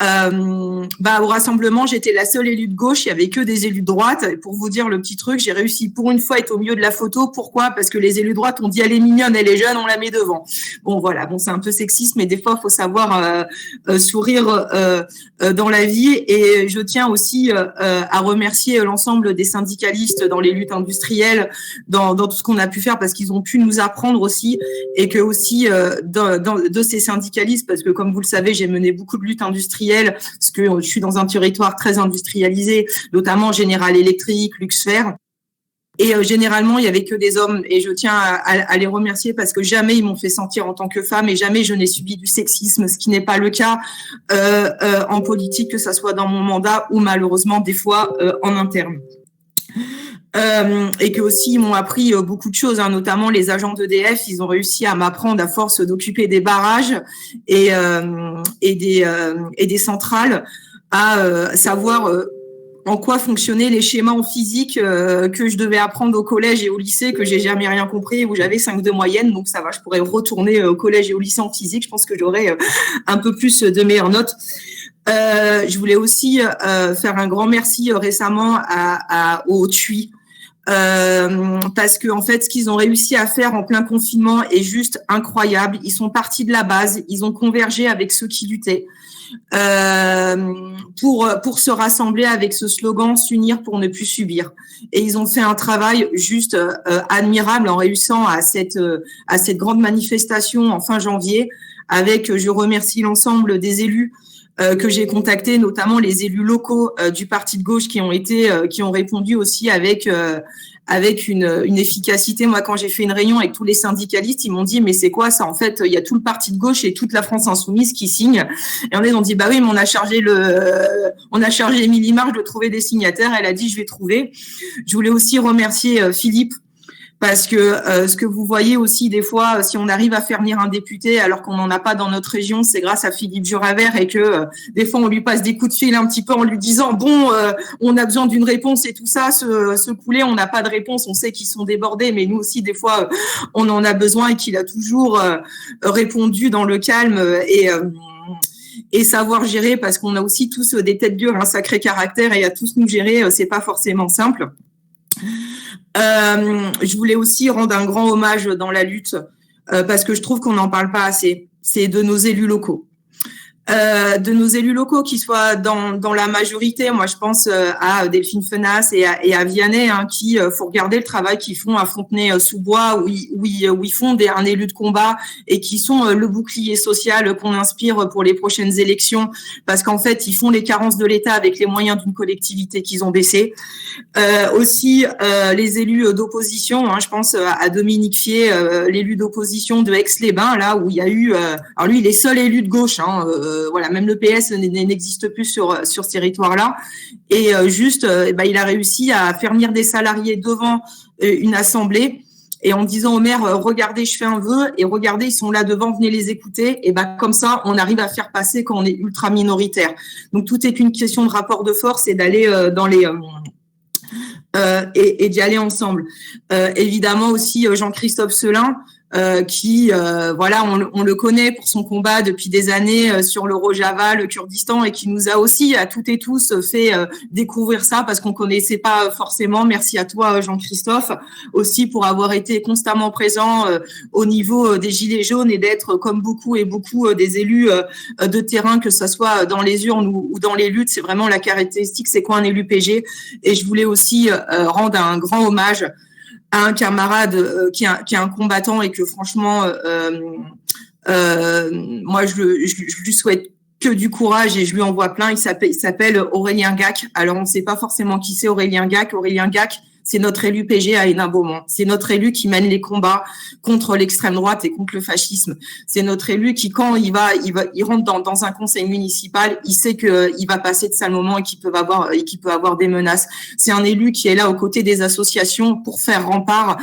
au rassemblement, j'étais la seule élue de gauche, il y avait que des élus de droite. Et pour vous dire le petit truc, j'ai réussi pour une fois à être au milieu de la photo. Pourquoi? Parce que les élus de droite ont dit elle est mignonne, elle est jeune, on la met devant. Bon voilà, bon c'est un peu sexiste, mais des fois il faut savoir sourire dans la vie. Et je tiens aussi à remercier l'ensemble des syndicalistes dans les luttes industrielles, dans tout ce qu'on a pu faire, parce qu'ils ont pu nous apprendre aussi, et que aussi de ces syndicalistes, parce que comme vous le savez, j'ai mené beaucoup de luttes industrielles, parce que je suis dans un territoire très industrialisé, notamment General Electric, Luxfer. Et généralement, il y avait que des hommes, et je tiens à les remercier parce que jamais ils m'ont fait sentir en tant que femme et jamais je n'ai subi du sexisme, ce qui n'est pas le cas en politique, que ça soit dans mon mandat ou malheureusement des fois en interne. Et que aussi ils m'ont appris beaucoup de choses, notamment les agents d'EDF, ils ont réussi à m'apprendre à force d'occuper des barrages et des centrales à savoir en quoi fonctionnaient les schémas en physique que je devais apprendre au collège et au lycée, que j'ai jamais rien compris, où j'avais 5 de moyenne, donc ça va, je pourrais retourner au collège et au lycée en physique, je pense que j'aurais un peu plus de meilleures notes. Je voulais aussi faire un grand merci récemment aux TUI, parce que en fait ce qu'ils ont réussi à faire en plein confinement est juste incroyable. Ils sont partis de la base, ils ont convergé avec ceux qui luttaient pour se rassembler avec ce slogan s'unir pour ne plus subir, et ils ont fait un travail juste admirable en réussissant à cette grande manifestation en fin janvier. Avec, je remercie l'ensemble des élus que j'ai contactés, notamment les élus locaux du Parti de gauche qui ont répondu aussi avec une efficacité. Moi, quand j'ai fait une réunion avec tous les syndicalistes, ils m'ont dit mais c'est quoi ça? En fait, il y a tout le Parti de gauche et toute la France insoumise qui signent. Et ils ont dit bah oui, mais on a chargé Émilie Marche de trouver des signataires. Elle a dit je vais trouver. Je voulais aussi remercier Philippe, parce que ce que vous voyez aussi des fois, si on arrive à faire venir un député alors qu'on n'en a pas dans notre région, c'est grâce à Philippe Juravert, et que des fois on lui passe des coups de fil un petit peu en lui disant bon, on a besoin d'une réponse et tout ça, ce poulet, on n'a pas de réponse, on sait qu'ils sont débordés, mais nous aussi des fois on en a besoin, et qu'il a toujours répondu dans le calme et savoir gérer, parce qu'on a aussi tous des têtes dures, un sacré caractère, et à tous nous gérer, c'est pas forcément simple. Je voulais aussi rendre un grand hommage dans la lutte parce que je trouve qu'on n'en parle pas assez. C'est de nos élus locaux. De nos élus locaux qui soient dans la majorité. Moi, je pense à Delphine Fenas et à Vianney, hein, qui faut regarder le travail qu'ils font à Fontenay-sous-Bois, où ils font un élu de combat et qui sont le bouclier social qu'on inspire pour les prochaines élections, parce qu'en fait, ils font les carences de l'État avec les moyens d'une collectivité qu'ils ont baissé. Aussi, les élus d'opposition, hein, je pense à Dominique Fier, l'élu d'opposition de Aix-les-Bains, là où il y a eu, alors lui, il est seul élu de gauche, hein, voilà, même le PS n'existe plus sur ce territoire-là. Et il a réussi à faire venir des salariés devant une assemblée et en disant au maire, regardez, je fais un vœu, et regardez, ils sont là devant, venez les écouter. Et comme ça, on arrive à faire passer quand on est ultra minoritaire. Donc tout est qu'une question de rapport de force et d'aller dans les et d'y aller ensemble. Évidemment aussi Jean-Christophe Selin, qui on le connaît pour son combat depuis des années sur le Rojava, le Kurdistan, et qui nous a aussi à toutes et tous fait découvrir ça parce qu'on connaissait pas forcément. Merci à toi Jean-Christophe aussi pour avoir été constamment présent au niveau des Gilets jaunes et d'être comme beaucoup des élus de terrain, que ce soit dans les urnes ou dans les luttes. C'est vraiment la caractéristique, c'est quoi un élu PG. Et je voulais aussi rendre un grand hommage à un camarade qui est un combattant et que franchement, moi je lui souhaite que du courage et je lui envoie plein. Il s'appelle Aurélien Gac. Alors on ne sait pas forcément qui c'est Aurélien Gac. Aurélien Gac, c'est notre élu PG à Hénin-Beaumont. C'est notre élu qui mène les combats contre l'extrême droite et contre le fascisme. C'est notre élu qui, quand il rentre dans un conseil municipal, il sait qu'il va passer de sales moments et qu'il peut avoir des menaces. C'est un élu qui est là aux côtés des associations pour faire rempart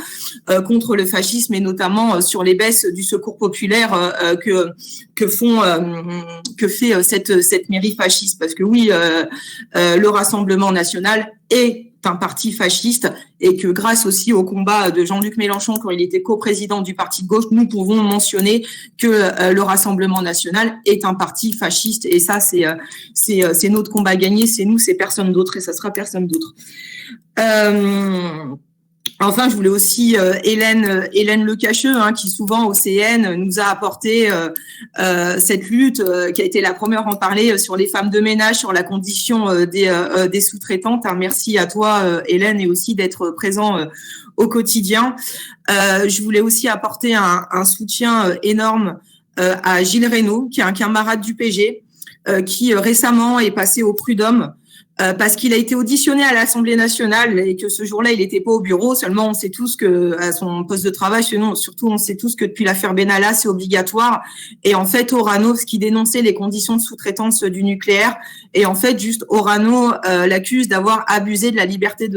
contre le fascisme et notamment sur les baisses du secours populaire que fait cette mairie fasciste. Parce que oui, le Rassemblement national est un parti fasciste et que grâce aussi au combat de Jean-Luc Mélenchon quand il était coprésident du parti de gauche, nous pouvons mentionner que le Rassemblement national est un parti fasciste et ça c'est notre combat gagné, c'est nous, c'est personne d'autre et ça sera personne d'autre. Enfin, je voulais aussi Hélène Lecacheux, hein, qui souvent au CN nous a apporté cette lutte, qui a été la première à en parler sur les femmes de ménage, sur la condition des sous-traitantes. Hein, merci à toi, Hélène, et aussi d'être présent au quotidien. Je voulais aussi apporter un soutien énorme à Gilles Reynaud, qui est un camarade du PG, qui récemment est passé au prud'homme. Parce qu'il a été auditionné à l'Assemblée nationale et que ce jour-là, il n'était pas au bureau. Seulement, on sait tous que à son poste de travail, surtout, on sait tous que depuis l'affaire Benalla, c'est obligatoire. Et en fait, Orano, ce qui dénonçait les conditions de sous-traitance du nucléaire, et en fait, juste Orano l'accuse d'avoir abusé de la liberté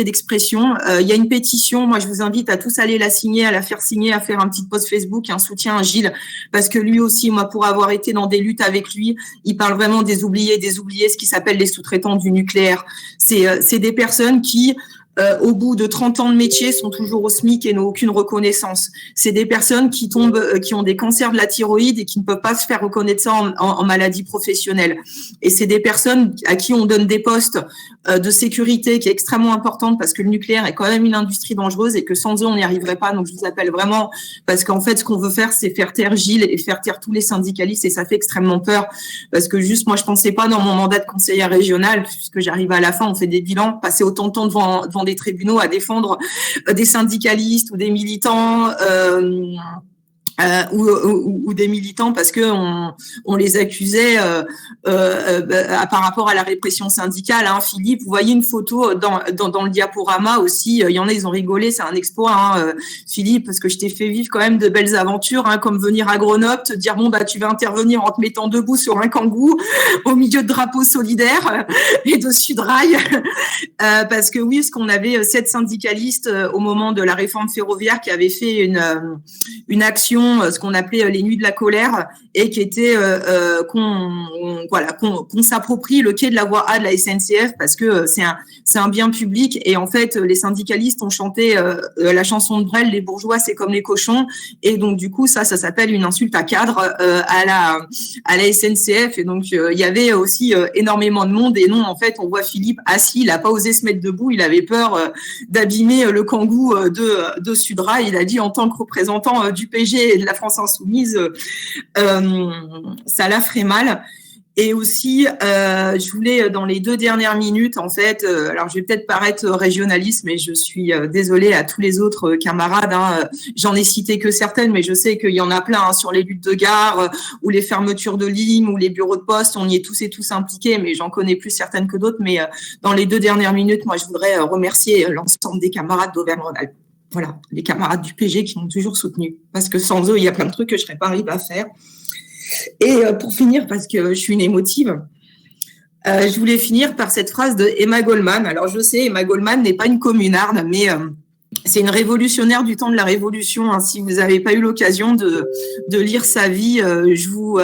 d'expression. Il y a une pétition. Moi, je vous invite à tous aller la signer, à la faire signer, à faire un petit post Facebook, un soutien à Gilles, parce que lui aussi, moi, pour avoir été dans des luttes avec lui, il parle vraiment des oubliés, ce qui s'appelle les sous-traitants du nucléaire. C'est des personnes qui, au bout de 30 ans de métier, sont toujours au SMIC et n'ont aucune reconnaissance. C'est des personnes qui ont des cancers de la thyroïde et qui ne peuvent pas se faire reconnaître ça en maladie professionnelle. Et c'est des personnes à qui on donne des postes de sécurité qui est extrêmement importante parce que le nucléaire est quand même une industrie dangereuse et que sans eux, on n'y arriverait pas. Donc, je vous appelle vraiment parce qu'en fait, ce qu'on veut faire, c'est faire taire Gilles et faire taire tous les syndicalistes et ça fait extrêmement peur parce que juste, moi, je pensais pas dans mon mandat de conseillère régionale, puisque j'arrive à la fin, on fait des bilans, passer autant de temps devant des tribunaux à défendre des syndicalistes ou des militants ou des militants parce que on les accusait par rapport à la répression syndicale. Hein. Philippe, vous voyez une photo dans le diaporama aussi. Il y en a, ils ont rigolé, c'est un exploit, hein, Philippe, parce que je t'ai fait vivre quand même de belles aventures, hein, comme venir à Grenoble, te dire bon tu vas intervenir en te mettant debout sur un kangou au milieu de drapeaux solidaires et de Sudrail, parce que oui, parce qu'on avait 7 syndicalistes au moment de la réforme ferroviaire qui avaient fait une action manifestations, ce qu'on appelait les nuits de la colère, et qui était qu'on s'approprie le quai de la voie A de la SNCF parce que c'est un bien public. Et en fait, les syndicalistes ont chanté la chanson de Brel, les bourgeois, c'est comme les cochons. Et donc, du coup, ça s'appelle une insulte à cadre à la SNCF. Et donc, il y avait aussi énormément de monde. Et non, en fait, on voit Philippe assis, il n'a pas osé se mettre debout, il avait peur d'abîmer le kangou de Sudra. Il a dit, en tant que représentant du PG et de la France Insoumise, ça la ferait mal. Et aussi, je voulais, dans les 2 dernières minutes, en fait, alors je vais peut-être paraître régionaliste, mais je suis désolée à tous les autres camarades. J'en ai cité que certaines, mais je sais qu'il y en a plein sur les luttes de gare ou les fermetures de lignes ou les bureaux de poste. On y est tous et tous impliqués, mais j'en connais plus certaines que d'autres. Mais dans les 2 dernières minutes, moi, je voudrais remercier l'ensemble des camarades d'Auvergne-Rhône-Alpes. Voilà, les camarades du PG qui m'ont toujours soutenu. Parce que sans eux, il y a plein de trucs que je ne serais pas arrivée à faire. Et pour finir, parce que je suis une émotive, je voulais finir par cette phrase de Emma Goldman. Alors, je sais, Emma Goldman n'est pas une communarde, mais c'est une révolutionnaire du temps de la Révolution. Si vous n'avez pas eu l'occasion de lire sa vie, je vous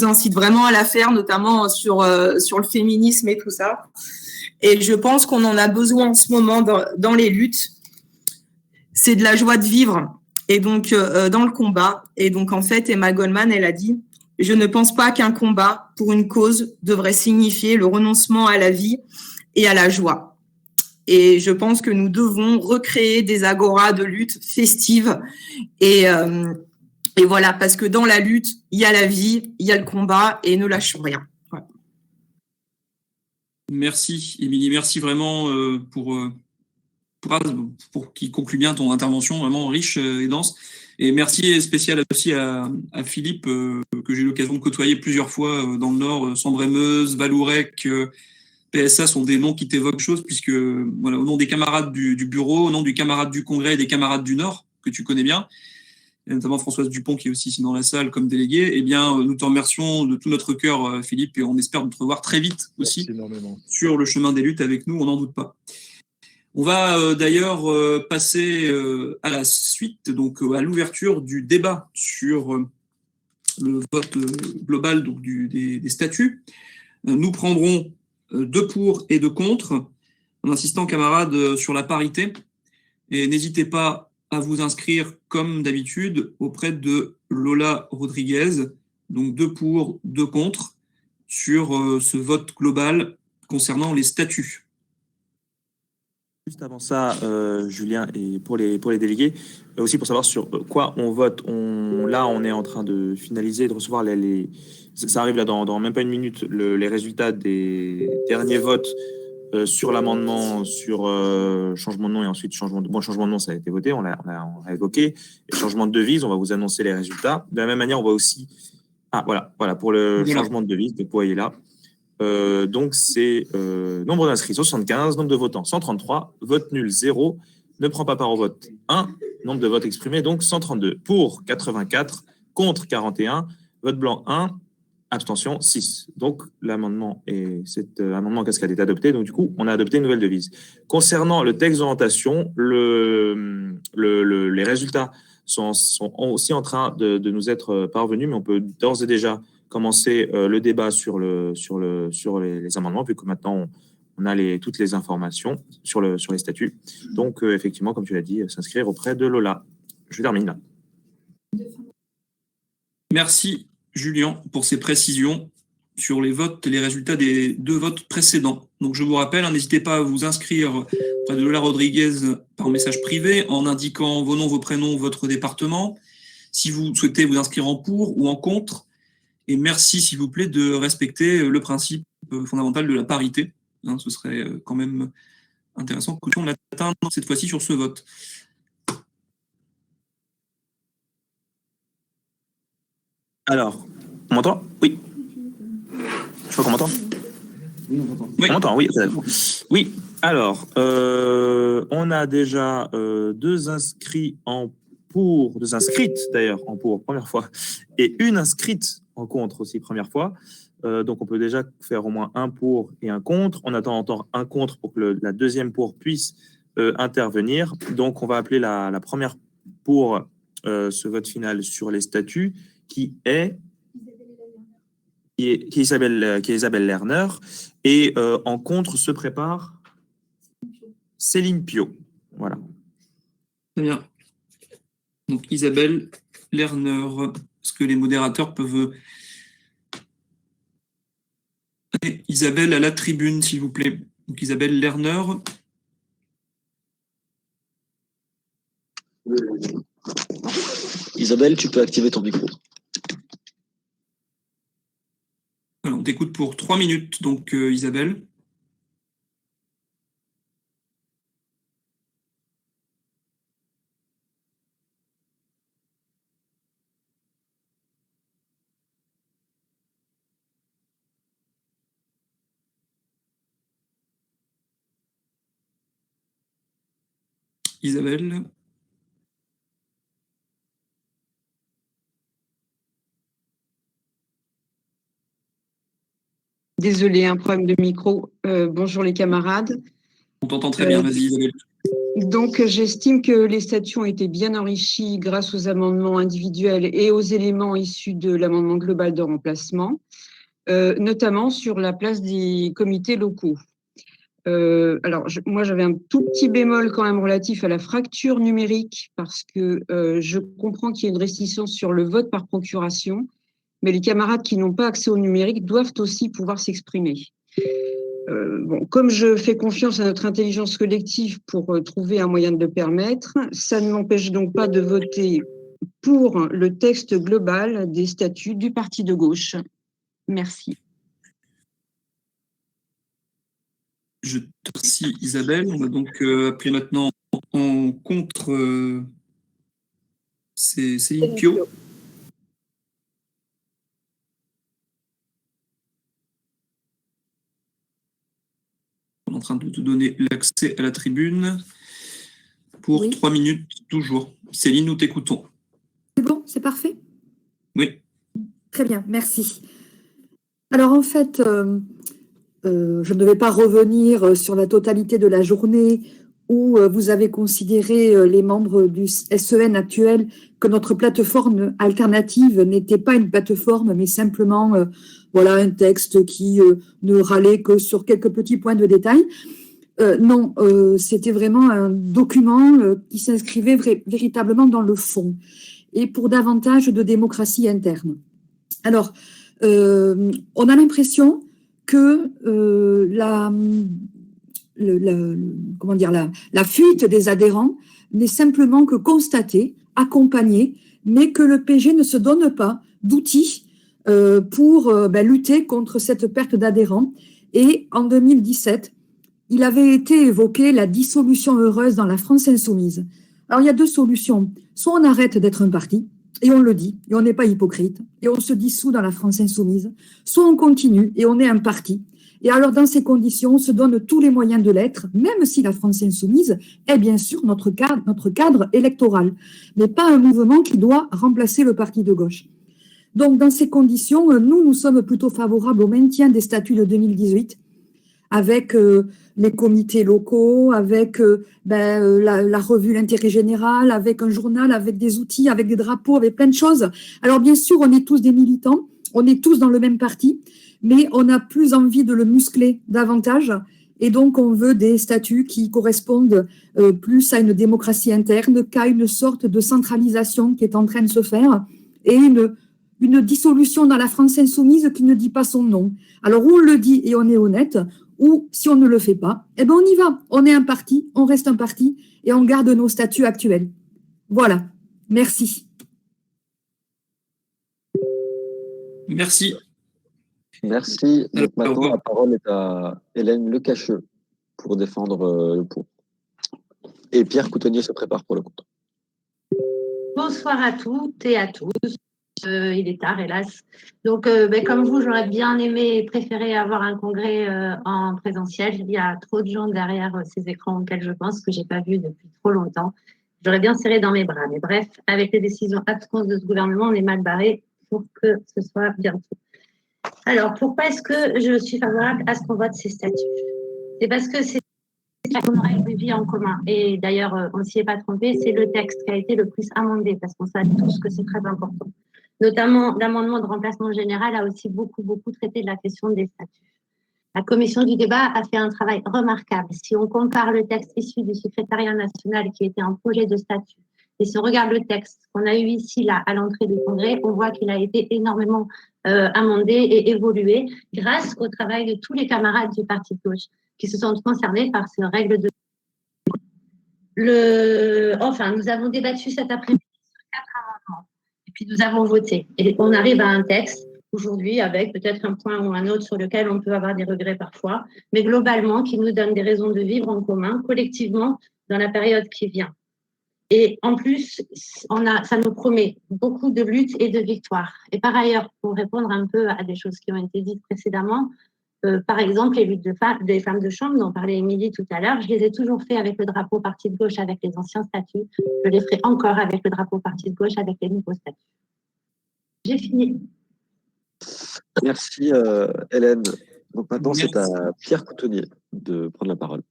incite vraiment à la faire, notamment sur le féminisme et tout ça. Et je pense qu'on en a besoin en ce moment dans les luttes. C'est de la joie de vivre. Et donc, dans le combat, et donc en fait, Emma Goldman, elle a dit « Je ne pense pas qu'un combat pour une cause devrait signifier le renoncement à la vie et à la joie. » Et je pense que nous devons recréer des agoras de lutte festives. Et voilà, parce que dans la lutte, il y a la vie, il y a le combat, et ne lâchons rien. Voilà. Merci, Émilie. Merci vraiment pour qui conclut bien ton intervention, vraiment riche et dense. Et merci spécial aussi à Philippe, que j'ai eu l'occasion de côtoyer plusieurs fois dans le Nord. Sambre-et-Meuse, Valourec, PSA sont des noms qui t'évoquent chose, puisque voilà, au nom des camarades du bureau, au nom du camarade du Congrès et des camarades du Nord, que tu connais bien, et notamment Françoise Dupont qui est aussi ici dans la salle comme déléguée, eh bien, nous te remercions de tout notre cœur, Philippe, et on espère te revoir très vite aussi sur le chemin des luttes avec nous, on n'en doute pas. On va d'ailleurs passer à la suite, donc à l'ouverture du débat sur le vote global donc, des statuts. Nous prendrons 2 pour et 2 contre, en insistant, camarades, sur la parité. Et n'hésitez pas à vous inscrire, comme d'habitude, auprès de Lola Rodriguez. Donc 2 pour, 2 contre, sur ce vote global concernant les statuts. Juste avant ça, Julien, et pour les délégués, aussi pour savoir sur quoi on vote, là on est en train de finaliser, de recevoir ça arrive là dans même pas une minute, les résultats des derniers votes sur l'amendement, sur changement de nom et ensuite changement de nom, ça a été voté, on l'a évoqué. Et changement de devise, on va vous annoncer les résultats. De la même manière, on va aussi... voilà pour le changement de devise, donc vous voyez là. Donc, c'est nombre d'inscrits 75, nombre de votants 133, vote nul 0, ne prend pas part au vote 1, nombre de votes exprimés donc 132, pour 84, contre 41, vote blanc 1, abstention 6. Donc, cet amendement en cascade est adopté. Donc, du coup, on a adopté une nouvelle devise. Concernant le texte d'orientation, les résultats sont aussi en train de nous être parvenus, mais on peut d'ores et déjà commencer le débat sur les amendements, puisque maintenant on a toutes les informations sur les statuts. Donc, effectivement, comme tu l'as dit, s'inscrire auprès de Lola. Je termine là. Merci, Julien, pour ces précisions sur les résultats des 2 votes précédents. Donc, je vous rappelle, n'hésitez pas à vous inscrire auprès de Lola Rodriguez par message privé en indiquant vos noms, vos prénoms, votre département. Si vous souhaitez vous inscrire en pour ou en contre. Et merci, s'il vous plaît, de respecter le principe fondamental de la parité. Ce serait quand même intéressant que l'on l'atteigne cette fois-ci sur ce vote. Alors, on m'entend ? Oui. Je crois qu'on m'entend ? Oui, on m'entend. Oui. On m'entend, oui. Oui, alors, on a déjà 2 inscrits deux inscrites d'ailleurs en pour, première fois, et 1 inscrite en contre aussi, première fois. Donc, on peut déjà faire au moins 1 pour et 1 contre. On attend encore 1 contre pour que la deuxième pour puisse intervenir. Donc, on va appeler la première pour ce vote final sur les statuts, qui est Isabelle Lerner. Et en contre se prépare Céline Pio. Voilà. Très bien. Donc Isabelle Lerner, est-ce que les modérateurs peuvent... Allez, Isabelle à la tribune, s'il vous plaît. Donc Isabelle Lerner. Isabelle, tu peux activer ton micro. Alors, on t'écoute pour 3 minutes, donc Isabelle. Isabelle. Désolée, un problème de micro. Bonjour les camarades. On t'entend très bien, vas-y Isabelle. Donc, j'estime que les statuts ont été bien enrichis grâce aux amendements individuels et aux éléments issus de l'amendement global de remplacement, notamment sur la place des comités locaux. Alors, moi, j'avais un tout petit bémol quand même relatif à la fracture numérique parce que je comprends qu'il y a une restriction sur le vote par procuration, mais les camarades qui n'ont pas accès au numérique doivent aussi pouvoir s'exprimer. Bon, comme je fais confiance à notre intelligence collective pour trouver un moyen de le permettre, ça ne m'empêche donc pas de voter pour le texte global des statuts du parti de gauche. Merci. Je te remercie Isabelle. On va donc appeler maintenant en contre Céline Pio. On est en train de te donner l'accès à la tribune pour 3 minutes toujours. Céline, nous t'écoutons. C'est bon, c'est parfait? Oui. Très bien, merci. Alors en fait, je ne vais pas revenir sur la totalité de la journée où vous avez considéré, les membres du SEN actuel, que notre plateforme alternative n'était pas une plateforme, mais simplement voilà, un texte qui ne râlait que sur quelques petits points de détail. Non, c'était vraiment un document qui s'inscrivait véritablement dans le fond et pour davantage de démocratie interne. Alors, on a l'impression que la fuite des adhérents n'est simplement que constatée, accompagnée, mais que le PG ne se donne pas d'outils pour lutter contre cette perte d'adhérents. Et en 2017, il avait été évoqué la dissolution heureuse dans la France insoumise. Alors, il y a 2 solutions. Soit on arrête d'être un parti, et on le dit, et on n'est pas hypocrite, et on se dissout dans la France insoumise, soit on continue et on est un parti. Et alors, dans ces conditions, on se donne tous les moyens de l'être, même si la France insoumise est bien sûr notre cadre électoral, mais pas un mouvement qui doit remplacer le parti de gauche. Donc, dans ces conditions, nous sommes plutôt favorables au maintien des statuts de 2018, avec les comités locaux, avec la revue L'Intérêt Général, avec un journal, avec des outils, avec des drapeaux, avec plein de choses. Alors bien sûr, on est tous des militants, on est tous dans le même parti, mais on a plus envie de le muscler davantage et donc on veut des statuts qui correspondent plus à une démocratie interne qu'à une sorte de centralisation qui est en train de se faire et une dissolution dans la France insoumise qui ne dit pas son nom. Alors où on le dit et on est honnête, ou si on ne le fait pas, eh ben on y va. On est un parti, on reste un parti et on garde nos statuts actuels. Voilà. Merci. Merci. Merci. Donc maintenant, la parole est à Hélène Lecacheux pour défendre le pour. Et Pierre Coutonnier se prépare pour le contre. Bonsoir à toutes et à tous. Il est tard, hélas. Donc, comme vous, j'aurais bien aimé et préféré avoir un congrès en présentiel. Il y a trop de gens derrière ces écrans auxquels je pense que je n'ai pas vu depuis trop longtemps. J'aurais bien serré dans mes bras. Mais bref, avec les décisions absentes de ce gouvernement, on est mal barré pour que ce soit bientôt. Alors, pourquoi est-ce que je suis favorable à ce qu'on vote ces statuts? C'est parce que c'est nos règles de vie en commun. Et d'ailleurs, on ne s'y est pas trompé, c'est le texte qui a été le plus amendé parce qu'on sait tous que c'est très important. Notamment, l'amendement de remplacement général a aussi beaucoup traité de la question des statuts. La commission du débat a fait un travail remarquable. Si on compare le texte issu du secrétariat national qui était un projet de statut, et si on regarde le texte qu'on a eu ici, là, à l'entrée du Congrès, on voit qu'il a été énormément amendé et évolué grâce au travail de tous les camarades du Parti de gauche qui se sont concernés par ces règles de... Enfin, nous avons débattu cet après-midi sur 4 amendements et puis nous avons voté. Et on arrive à un texte aujourd'hui avec peut-être un point ou un autre sur lequel on peut avoir des regrets parfois, mais globalement qui nous donne des raisons de vivre en commun, collectivement, dans la période qui vient. Et en plus, ça nous promet beaucoup de luttes et de victoires. Et par ailleurs, pour répondre un peu à des choses qui ont été dites précédemment, par exemple, les luttes des femmes de chambre dont parlait Émilie tout à l'heure, je les ai toujours fait avec le drapeau Parti de gauche avec les anciens statuts. Je les ferai encore avec le drapeau Parti de gauche avec les nouveaux statuts. J'ai fini. Merci Hélène. Donc maintenant, c'est à Pierre Coutonier de prendre la parole.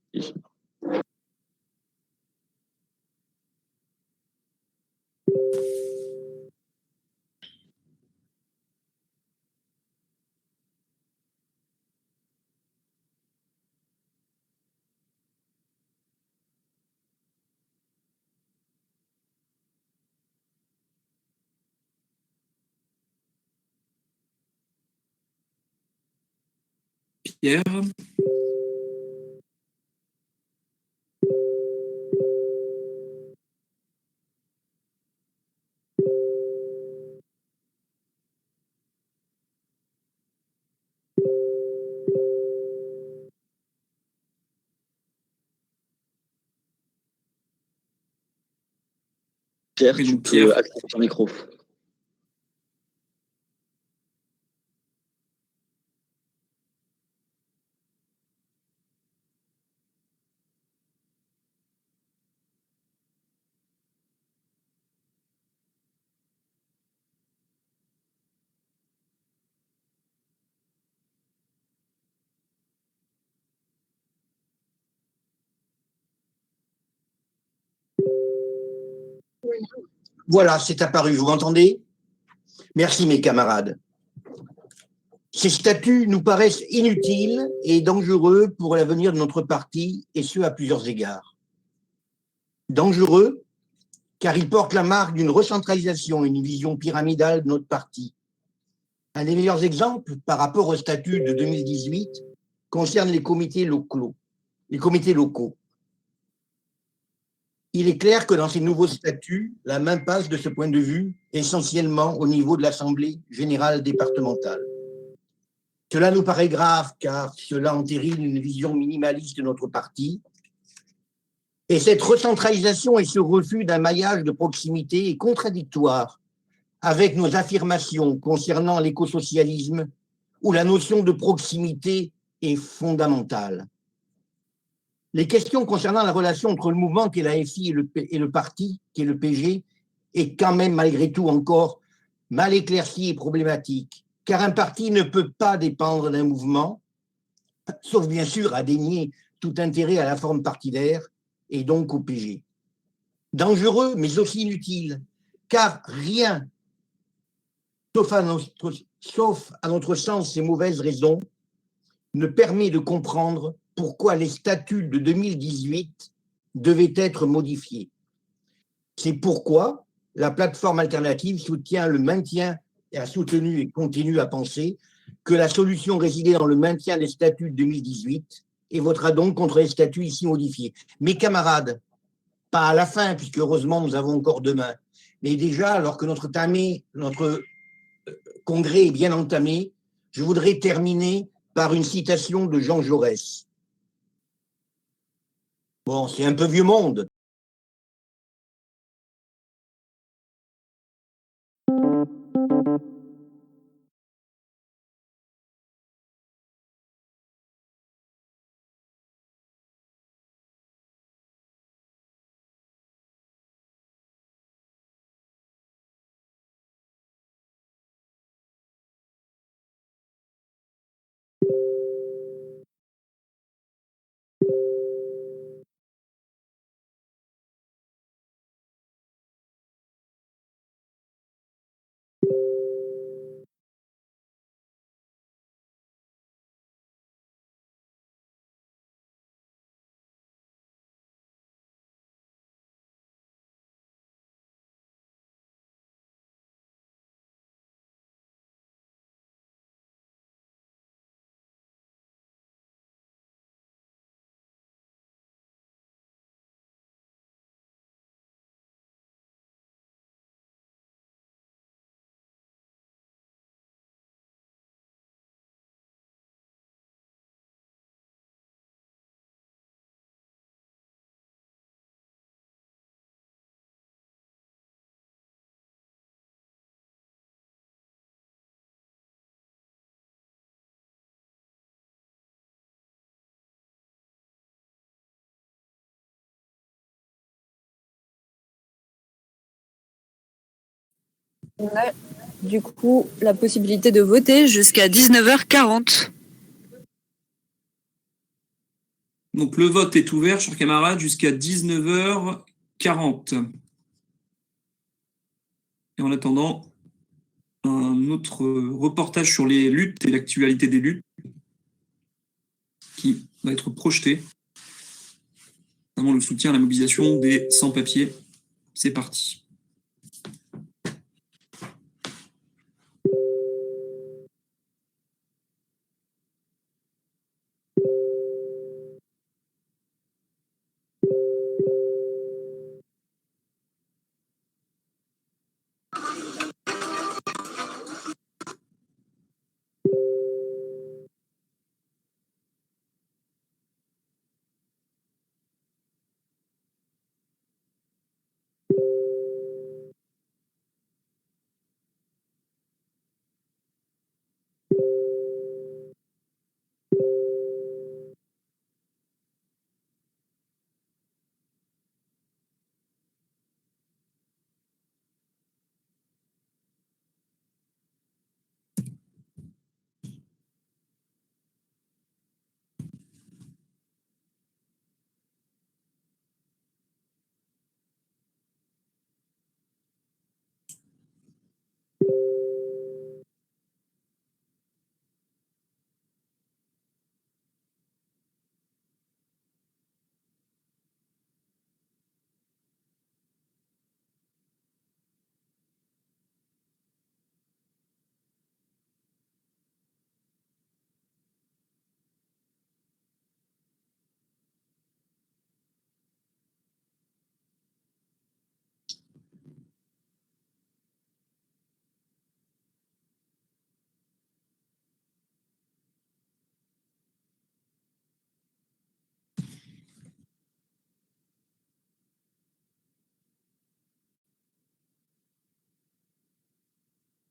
Pierre. Pierre, tu peux activer ton micro. Voilà, c'est apparu. Vous m'entendez? Merci, mes camarades. Ces statuts nous paraissent inutiles et dangereux pour l'avenir de notre parti, et ce, à plusieurs égards. Dangereux, car ils portent la marque d'une recentralisation et une vision pyramidale de notre parti. Un des meilleurs exemples, par rapport au statut de 2018, concerne les comités locaux. Il est clair que dans ces nouveaux statuts, la main passe de ce point de vue essentiellement au niveau de l'Assemblée générale départementale. Cela nous paraît grave car cela entérine une vision minimaliste de notre parti. Et cette recentralisation et ce refus d'un maillage de proximité est contradictoire avec nos affirmations concernant l'écosocialisme où la notion de proximité est fondamentale. Les questions concernant la relation entre le mouvement qu'est la FI et le parti, qui est le PG, est quand même malgré tout encore mal éclaircie et problématique, car un parti ne peut pas dépendre d'un mouvement, sauf bien sûr à dénier tout intérêt à la forme partidaire et donc au PG. Dangereux, mais aussi inutile, car rien, sauf à notre sens ces mauvaises raisons, ne permet de comprendre pourquoi les statuts de 2018 devaient être modifiés. C'est pourquoi la plateforme alternative soutient le maintien et a soutenu et continue à penser que la solution résidait dans le maintien des statuts de 2018 et votera donc contre les statuts ici modifiés. Mes camarades, pas à la fin, puisque heureusement nous avons encore demain, mais déjà alors que notre congrès est bien entamé, je voudrais terminer par une citation de Jean Jaurès. Bon, c'est un peu vieux monde. On a du coup la possibilité de voter jusqu'à 19h40. Donc, le vote est ouvert, chers camarades, jusqu'à 19h40. Et en attendant, un autre reportage sur les luttes et l'actualité des luttes qui va être projeté. Notamment le soutien à la mobilisation des sans-papiers. C'est parti.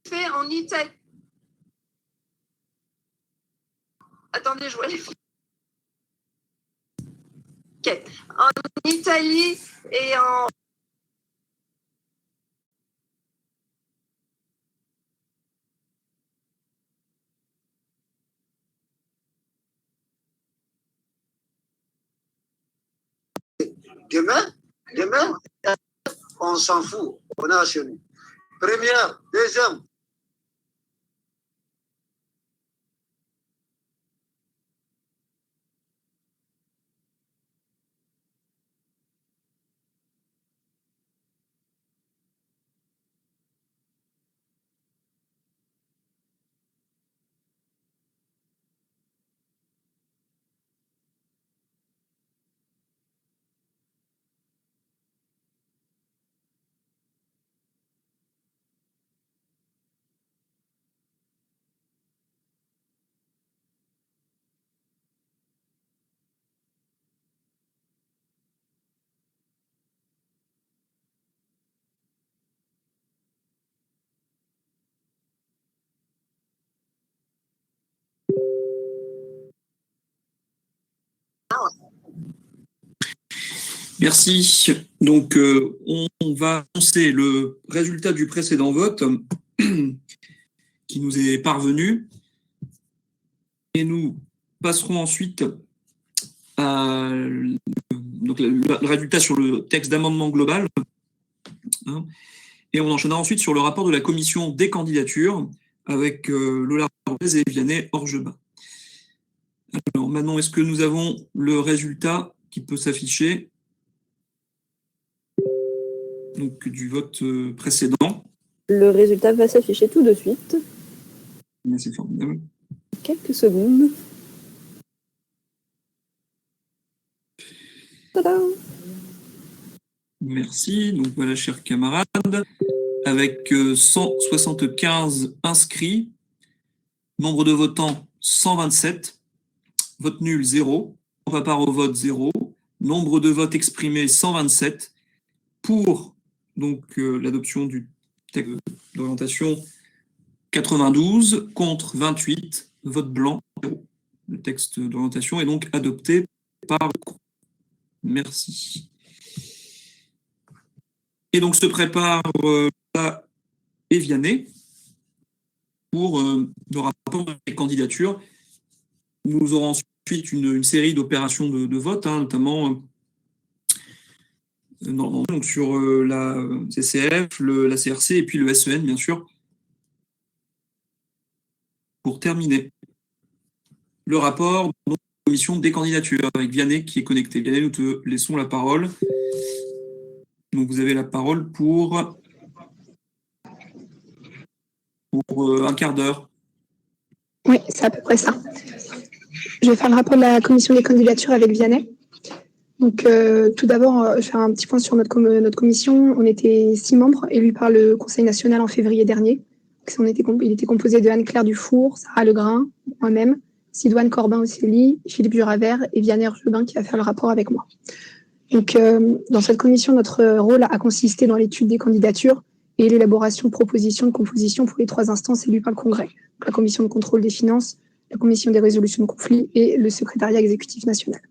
Fait en Italie. Attendez, je vois les. Ok. En Italie et en. Demain, on s'en fout, on a assuré. Première, deuxième. Merci. Donc, on va annoncer le résultat du précédent vote qui nous est parvenu. Et nous passerons ensuite à donc, le résultat sur le texte d'amendement global. Hein, et on enchaînera ensuite sur le rapport de la commission des candidatures avec Lola Robles et Vianney Orgebas. Alors, Manon, est-ce que nous avons le résultat qui peut s'afficher donc, du vote précédent? Le résultat va s'afficher tout de suite. C'est formidable. Quelques secondes. Tada! Merci. Donc voilà, chers camarades, avec 175 inscrits, nombre de votants 127, vote nul 0, pas part au vote 0, nombre de votes exprimés 127, pour donc l'adoption du texte d'orientation 92, contre 28, vote blanc 0. Le texte d'orientation est donc adopté par le groupe. Merci. Et donc se prépare et Vianney pour le rapport des candidatures. Nous aurons ensuite une série d'opérations de vote, notamment donc sur la CCF, la CRC et puis le SEN, bien sûr, pour terminer le rapport de notre commission des candidatures avec Vianney qui est connecté. Vianney, nous te laissons la parole. Donc, vous avez la parole pour un quart d'heure. Oui, c'est à peu près ça. Je vais faire le rapport de la commission des candidatures avec Vianney. Donc, tout d'abord, je vais faire un petit point sur notre commission. On était 6 membres élus par le Conseil national en février dernier. Il était composé de Anne-Claire Dufour, Sarah Legrain, moi-même, Sidoine Corbin-Océlie, Philippe Juravert et Vianney Urgebin qui va faire le rapport avec moi. Donc, dans cette commission, notre rôle a consisté dans l'étude des candidatures et l'élaboration de propositions de composition pour les 3 instances élues par le Congrès. Donc, la commission de contrôle des finances, la commission des résolutions de conflits et le secrétariat exécutif national.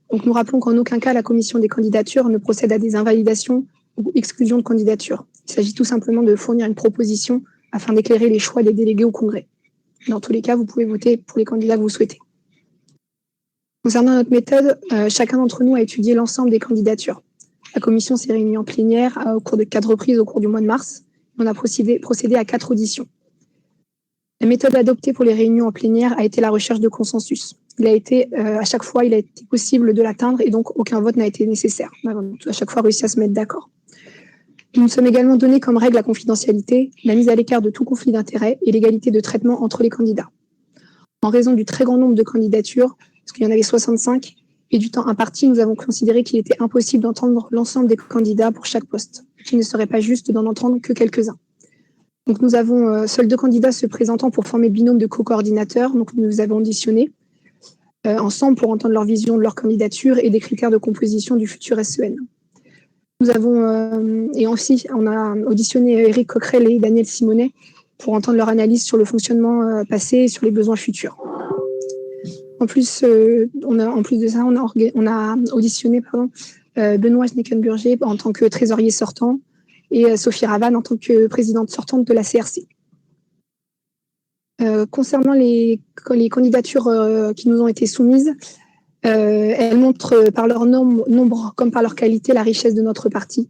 Donc, nous rappelons qu'en aucun cas, la commission des candidatures ne procède à des invalidations ou exclusions de candidature. Il s'agit tout simplement de fournir une proposition afin d'éclairer les choix des délégués au Congrès. Dans tous les cas, vous pouvez voter pour les candidats que vous souhaitez. Concernant notre méthode, chacun d'entre nous a étudié l'ensemble des candidatures. La commission s'est réunie en plénière au cours de 4 reprises au cours du mois de mars. On a procédé à 4 auditions. La méthode adoptée pour les réunions en plénière a été la recherche de consensus. À chaque fois, il a été possible de l'atteindre et donc aucun vote n'a été nécessaire. On a à chaque fois réussi à se mettre d'accord. Nous nous sommes également donné comme règle la confidentialité, la mise à l'écart de tout conflit d'intérêts et l'égalité de traitement entre les candidats. En raison du très grand nombre de candidatures, parce qu'il y en avait 65, et du temps imparti, nous avons considéré qu'il était impossible d'entendre l'ensemble des candidats pour chaque poste, qu'il ne serait pas juste d'en entendre que quelques-uns. Donc nous avons seuls 2 candidats se présentant pour former le binôme de co-coordinateurs, donc nous les avons auditionnés ensemble pour entendre leur vision de leur candidature et des critères de composition du futur SEN. Nous avons, et aussi, on a auditionné Éric Coquerel et Daniel Simonet pour entendre leur analyse sur le fonctionnement passé et sur les besoins futurs. En plus de ça, on a auditionné Benoît Schneckenburger en tant que trésorier sortant et Sophie Ravan en tant que présidente sortante de la CRC. Concernant les candidatures qui nous ont été soumises, elles montrent par leur nombre comme par leur qualité la richesse de notre parti.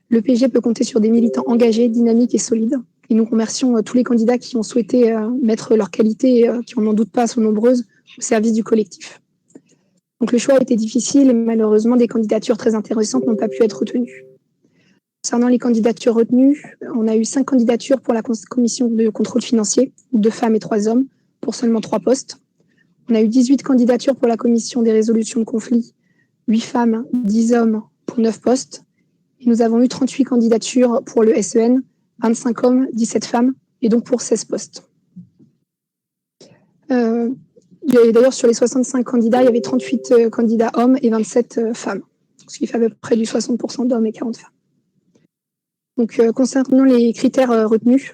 Le PG peut compter sur des militants engagés, dynamiques et solides. Et nous remercions tous les candidats qui ont souhaité mettre leurs qualités, qui on n'en doute pas sont nombreuses, au service du collectif. Donc le choix a été difficile et malheureusement des candidatures très intéressantes n'ont pas pu être retenues. Concernant les candidatures retenues, on a eu 5 candidatures pour la commission de contrôle financier, 2 femmes et 3 hommes, pour seulement 3 postes. On a eu 18 candidatures pour la commission des résolutions de conflits, 8 femmes, 10 hommes pour 9 postes. Et nous avons eu 38 candidatures pour le SEN, 25 hommes, 17 femmes, et donc pour 16 postes. D'ailleurs, sur les 65 candidats, il y avait 38 candidats hommes et 27 femmes, ce qui fait à peu près du 60% d'hommes et 40 femmes. Donc, concernant les critères retenus,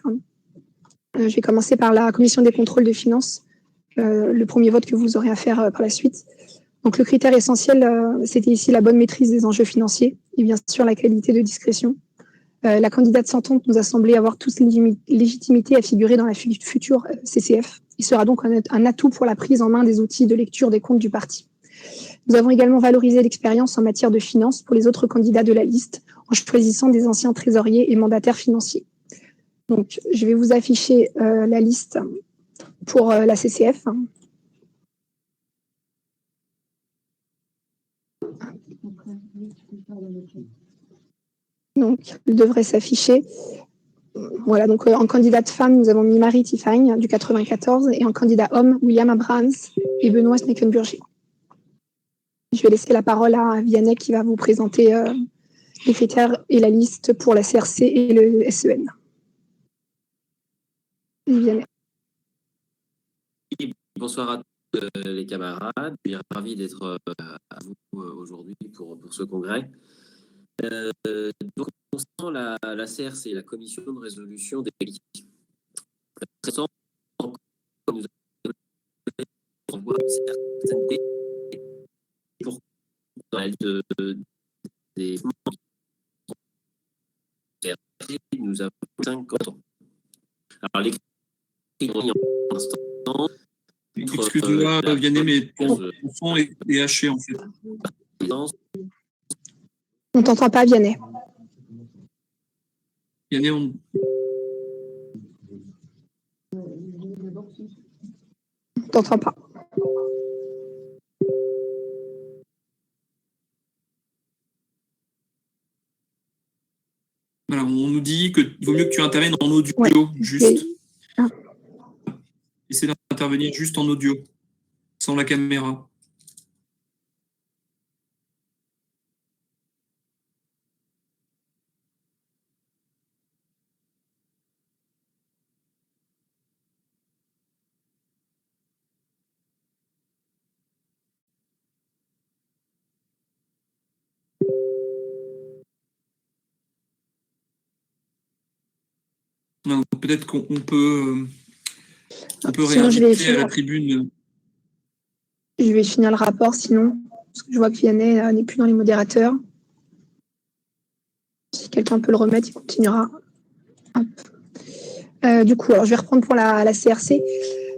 je vais commencer par la commission des contrôles de finances, le premier vote que vous aurez à faire par la suite. Donc, le critère essentiel, c'était ici la bonne maîtrise des enjeux financiers et bien sûr la qualité de discrétion. La candidate sortante nous a semblé avoir tous légitimité à figurer dans la future CCF. Il sera donc un atout pour la prise en main des outils de lecture des comptes du parti. Nous avons également valorisé l'expérience en matière de finances pour les autres candidats de la liste en choisissant des anciens trésoriers et mandataires financiers. Donc, je vais vous afficher la liste pour la CCF. Donc, il devrait s'afficher. Voilà, donc en candidate femme, nous avons mis Marie Tifagne du 94 et en candidat homme, William Abrahams et Benoît Schneckenburger. Je vais laisser la parole à Vianney qui va vous présenter les critères et la liste pour la CRC et le SEN. Vianney. Bonsoir à tous les camarades. Je suis ravi d'être à vous aujourd'hui pour ce congrès. Donc, concernant la CRC, la commission de résolution des litiges, nous avons certaines pour dans la liste des nous avons 5 ans. Alors, l'écrit en instant. Excusez-moi, Vianney, mais ton son est haché, en fait. On t'entend pas, Vianney. Vianney, on... On t'entend pas. Voilà, on nous dit qu'il vaut mieux que tu interviennes en audio, juste. Ah. Essaie d'intervenir juste en audio, sans la caméra. Non, peut-être qu'on peut réinviter à la tribune. Je vais finir le rapport sinon, parce que je vois que Vianney n'est plus dans les modérateurs. Si quelqu'un peut le remettre, il continuera. Du coup, alors je vais reprendre pour la CRC.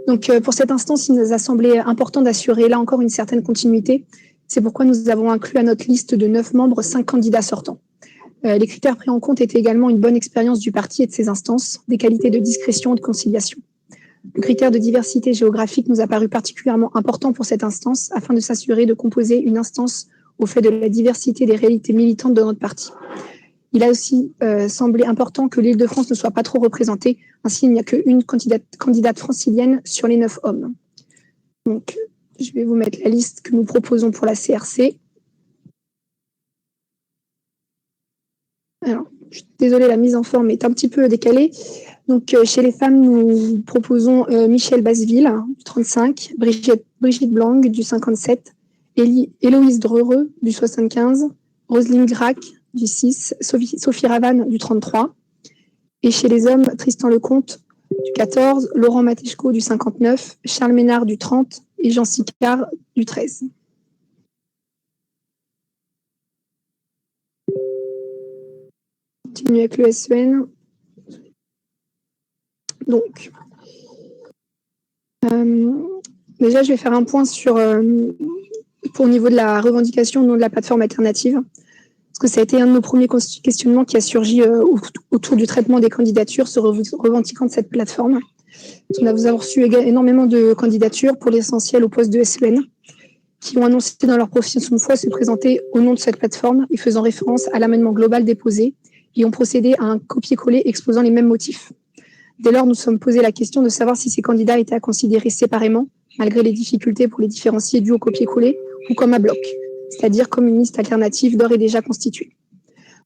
Donc, pour cette instance, il nous a semblé important d'assurer là encore une certaine continuité. C'est pourquoi nous avons inclus à notre liste de 9 membres 5 candidats sortants. Les critères pris en compte étaient également une bonne expérience du parti et de ses instances, des qualités de discrétion et de conciliation. Le critère de diversité géographique nous a paru particulièrement important pour cette instance, afin de s'assurer de composer une instance au fait de la diversité des réalités militantes de notre parti. Il a aussi semblé important que l'Île-de-France ne soit pas trop représentée, ainsi il n'y a qu'une candidate francilienne sur les 9 hommes. Donc, je vais vous mettre la liste que nous proposons pour la CRC. Alors, je suis désolée, la mise en forme est un petit peu décalée. Donc, chez les femmes, nous proposons Michel Basseville, du 35, Brigitte Blanc, du 57, Héloïse Dreux, du 75, Roselyne Grac, du 6, Sophie Ravanne, du 33. Et chez les hommes, Tristan Lecomte, du 14, Laurent Matechko, du 59, Charles Ménard, du 30 et Jean Sicard, du 13. Continue avec le SEN. Donc, déjà, je vais faire un point pour au niveau de la revendication au nom de la plateforme alternative, parce que ça a été un de nos premiers questionnements qui a surgi autour du traitement des candidatures se revendiquant de cette plateforme. Nous avons reçu énormément de candidatures, pour l'essentiel au poste de SEN, qui ont annoncé dans leur profession de foi se présenter au nom de cette plateforme et faisant référence à l'amendement global déposé, et ont procédé à un copier-coller exposant les mêmes motifs. Dès lors, nous sommes posé la question de savoir si ces candidats étaient à considérer séparément, malgré les difficultés pour les différencier dues au copier-coller, ou comme à bloc, c'est-à-dire comme une liste alternative d'ores et déjà constituée.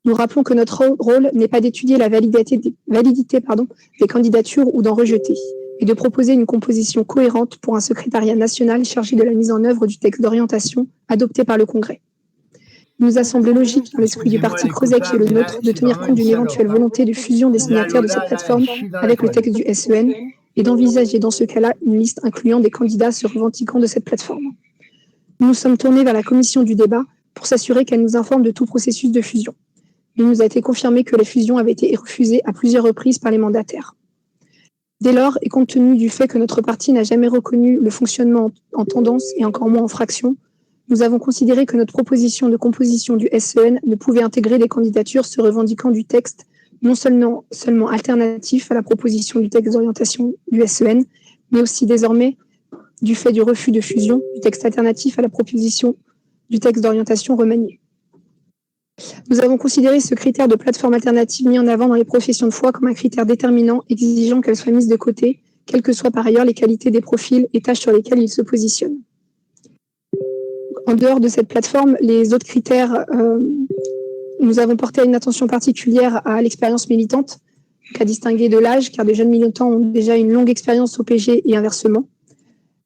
Nous rappelons que notre rôle n'est pas d'étudier la validité des candidatures ou d'en rejeter, et de proposer une composition cohérente pour un secrétariat national chargé de la mise en œuvre du texte d'orientation adopté par le Congrès. Il nous a semblé logique, dans l'esprit du parti Creuset qui est le nôtre, de tenir compte d'une éventuelle volonté de fusion des signataires de cette plateforme avec le texte du SEN et d'envisager dans ce cas-là une liste incluant des candidats se revendiquant de cette plateforme. Nous nous sommes tournés vers la commission du débat pour s'assurer qu'elle nous informe de tout processus de fusion. Il nous a été confirmé que les fusions avaient été refusées à plusieurs reprises par les mandataires. Dès lors, et compte tenu du fait que notre parti n'a jamais reconnu le fonctionnement en tendance et encore moins en fraction, nous avons considéré que notre proposition de composition du SEN ne pouvait intégrer les candidatures se revendiquant du texte non seulement alternatif à la proposition du texte d'orientation du SEN, mais aussi désormais, du fait du refus de fusion, du texte alternatif à la proposition du texte d'orientation remanié. Nous avons considéré ce critère de plateforme alternative mis en avant dans les professions de foi comme un critère déterminant exigeant qu'elle soit mise de côté, quelles que soient par ailleurs les qualités des profils et tâches sur lesquelles ils se positionnent. En dehors de cette plateforme, les autres critères, nous avons porté une attention particulière à l'expérience militante, à distinguer de l'âge, car de jeunes militants ont déjà une longue expérience au PG et inversement.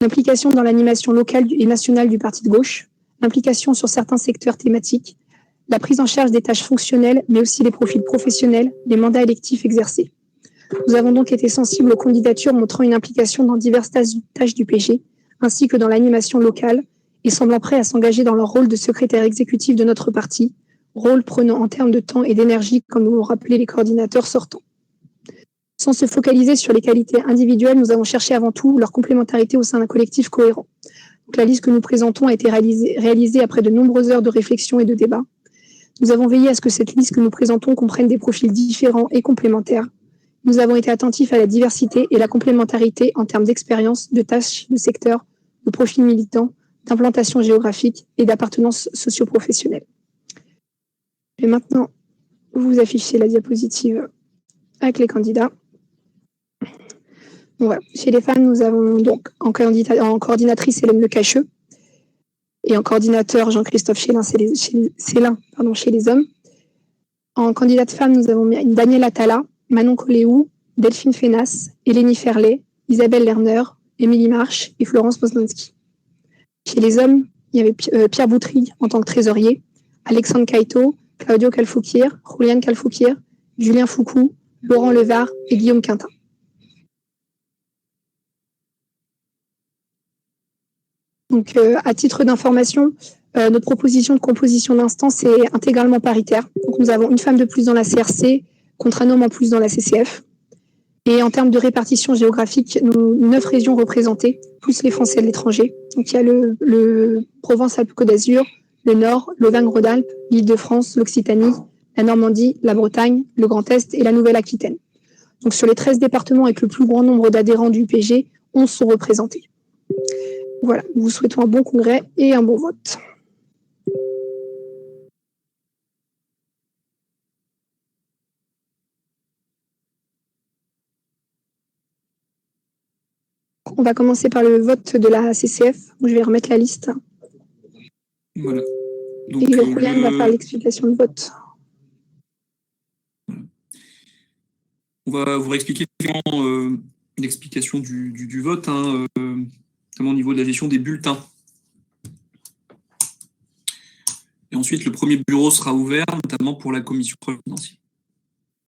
L'implication dans l'animation locale et nationale du parti de gauche, l'implication sur certains secteurs thématiques, la prise en charge des tâches fonctionnelles, mais aussi les profils professionnels, les mandats électifs exercés. Nous avons donc été sensibles aux candidatures montrant une implication dans diverses tâches du PG, ainsi que dans l'animation locale, et semblant prêts à s'engager dans leur rôle de secrétaire exécutif de notre parti, rôle prenant en termes de temps et d'énergie, comme nous l'ont rappelé les coordinateurs sortants. Sans se focaliser sur les qualités individuelles, nous avons cherché avant tout leur complémentarité au sein d'un collectif cohérent. Donc, la liste que nous présentons a été réalisée après de nombreuses heures de réflexion et de débat. Nous avons veillé à ce que cette liste que nous présentons comprenne des profils différents et complémentaires. Nous avons été attentifs à la diversité et la complémentarité en termes d'expérience, de tâches, de secteurs, de profils militants, d'implantation géographique et d'appartenance socio-professionnelle. Je vais maintenant vous afficher la diapositive avec les candidats. Bon, voilà. Chez les femmes, nous avons donc en coordinatrice Hélène Le Cacheux et en coordinateur Jean-Christophe Célin chez les hommes. En candidate femme, nous avons Danielle Attala, Manon Coléou, Delphine Fénas, Elénie Ferlet, Isabelle Lerner, Émilie Marche et Florence Poznanski. Chez les hommes, il y avait Pierre Boutry en tant que trésorier, Alexandre Caïto, Claudio Calfouquir, Juliane Calfouquir, Julien Foucou, Laurent Levard et Guillaume Quintin. Donc, à titre d'information, notre proposition de composition d'instance est intégralement paritaire. Donc, nous avons une femme de plus dans la CRC contre un homme en plus dans la CCF. Et en termes de répartition géographique, 9 régions représentées, plus les Français de l'étranger. Donc, il y a le Provence-Alpes-Côte d'Azur, le Nord, l'Auvergne-Rhône-Alpes, l'Île-de-France, l'Occitanie, la Normandie, la Bretagne, le Grand Est et la Nouvelle-Aquitaine. Donc, sur les 13 départements avec le plus grand nombre d'adhérents du UPG, 11 sont représentés. Voilà, nous vous souhaitons un bon congrès et un bon vote. On va commencer par le vote de la CCF, où je vais remettre la liste. Voilà. Donc, et Juliane va faire l'explication de vote. On va vous réexpliquer l'explication du vote, notamment au niveau de la gestion des bulletins. Et ensuite, le premier bureau sera ouvert, notamment pour la commission présidentielle.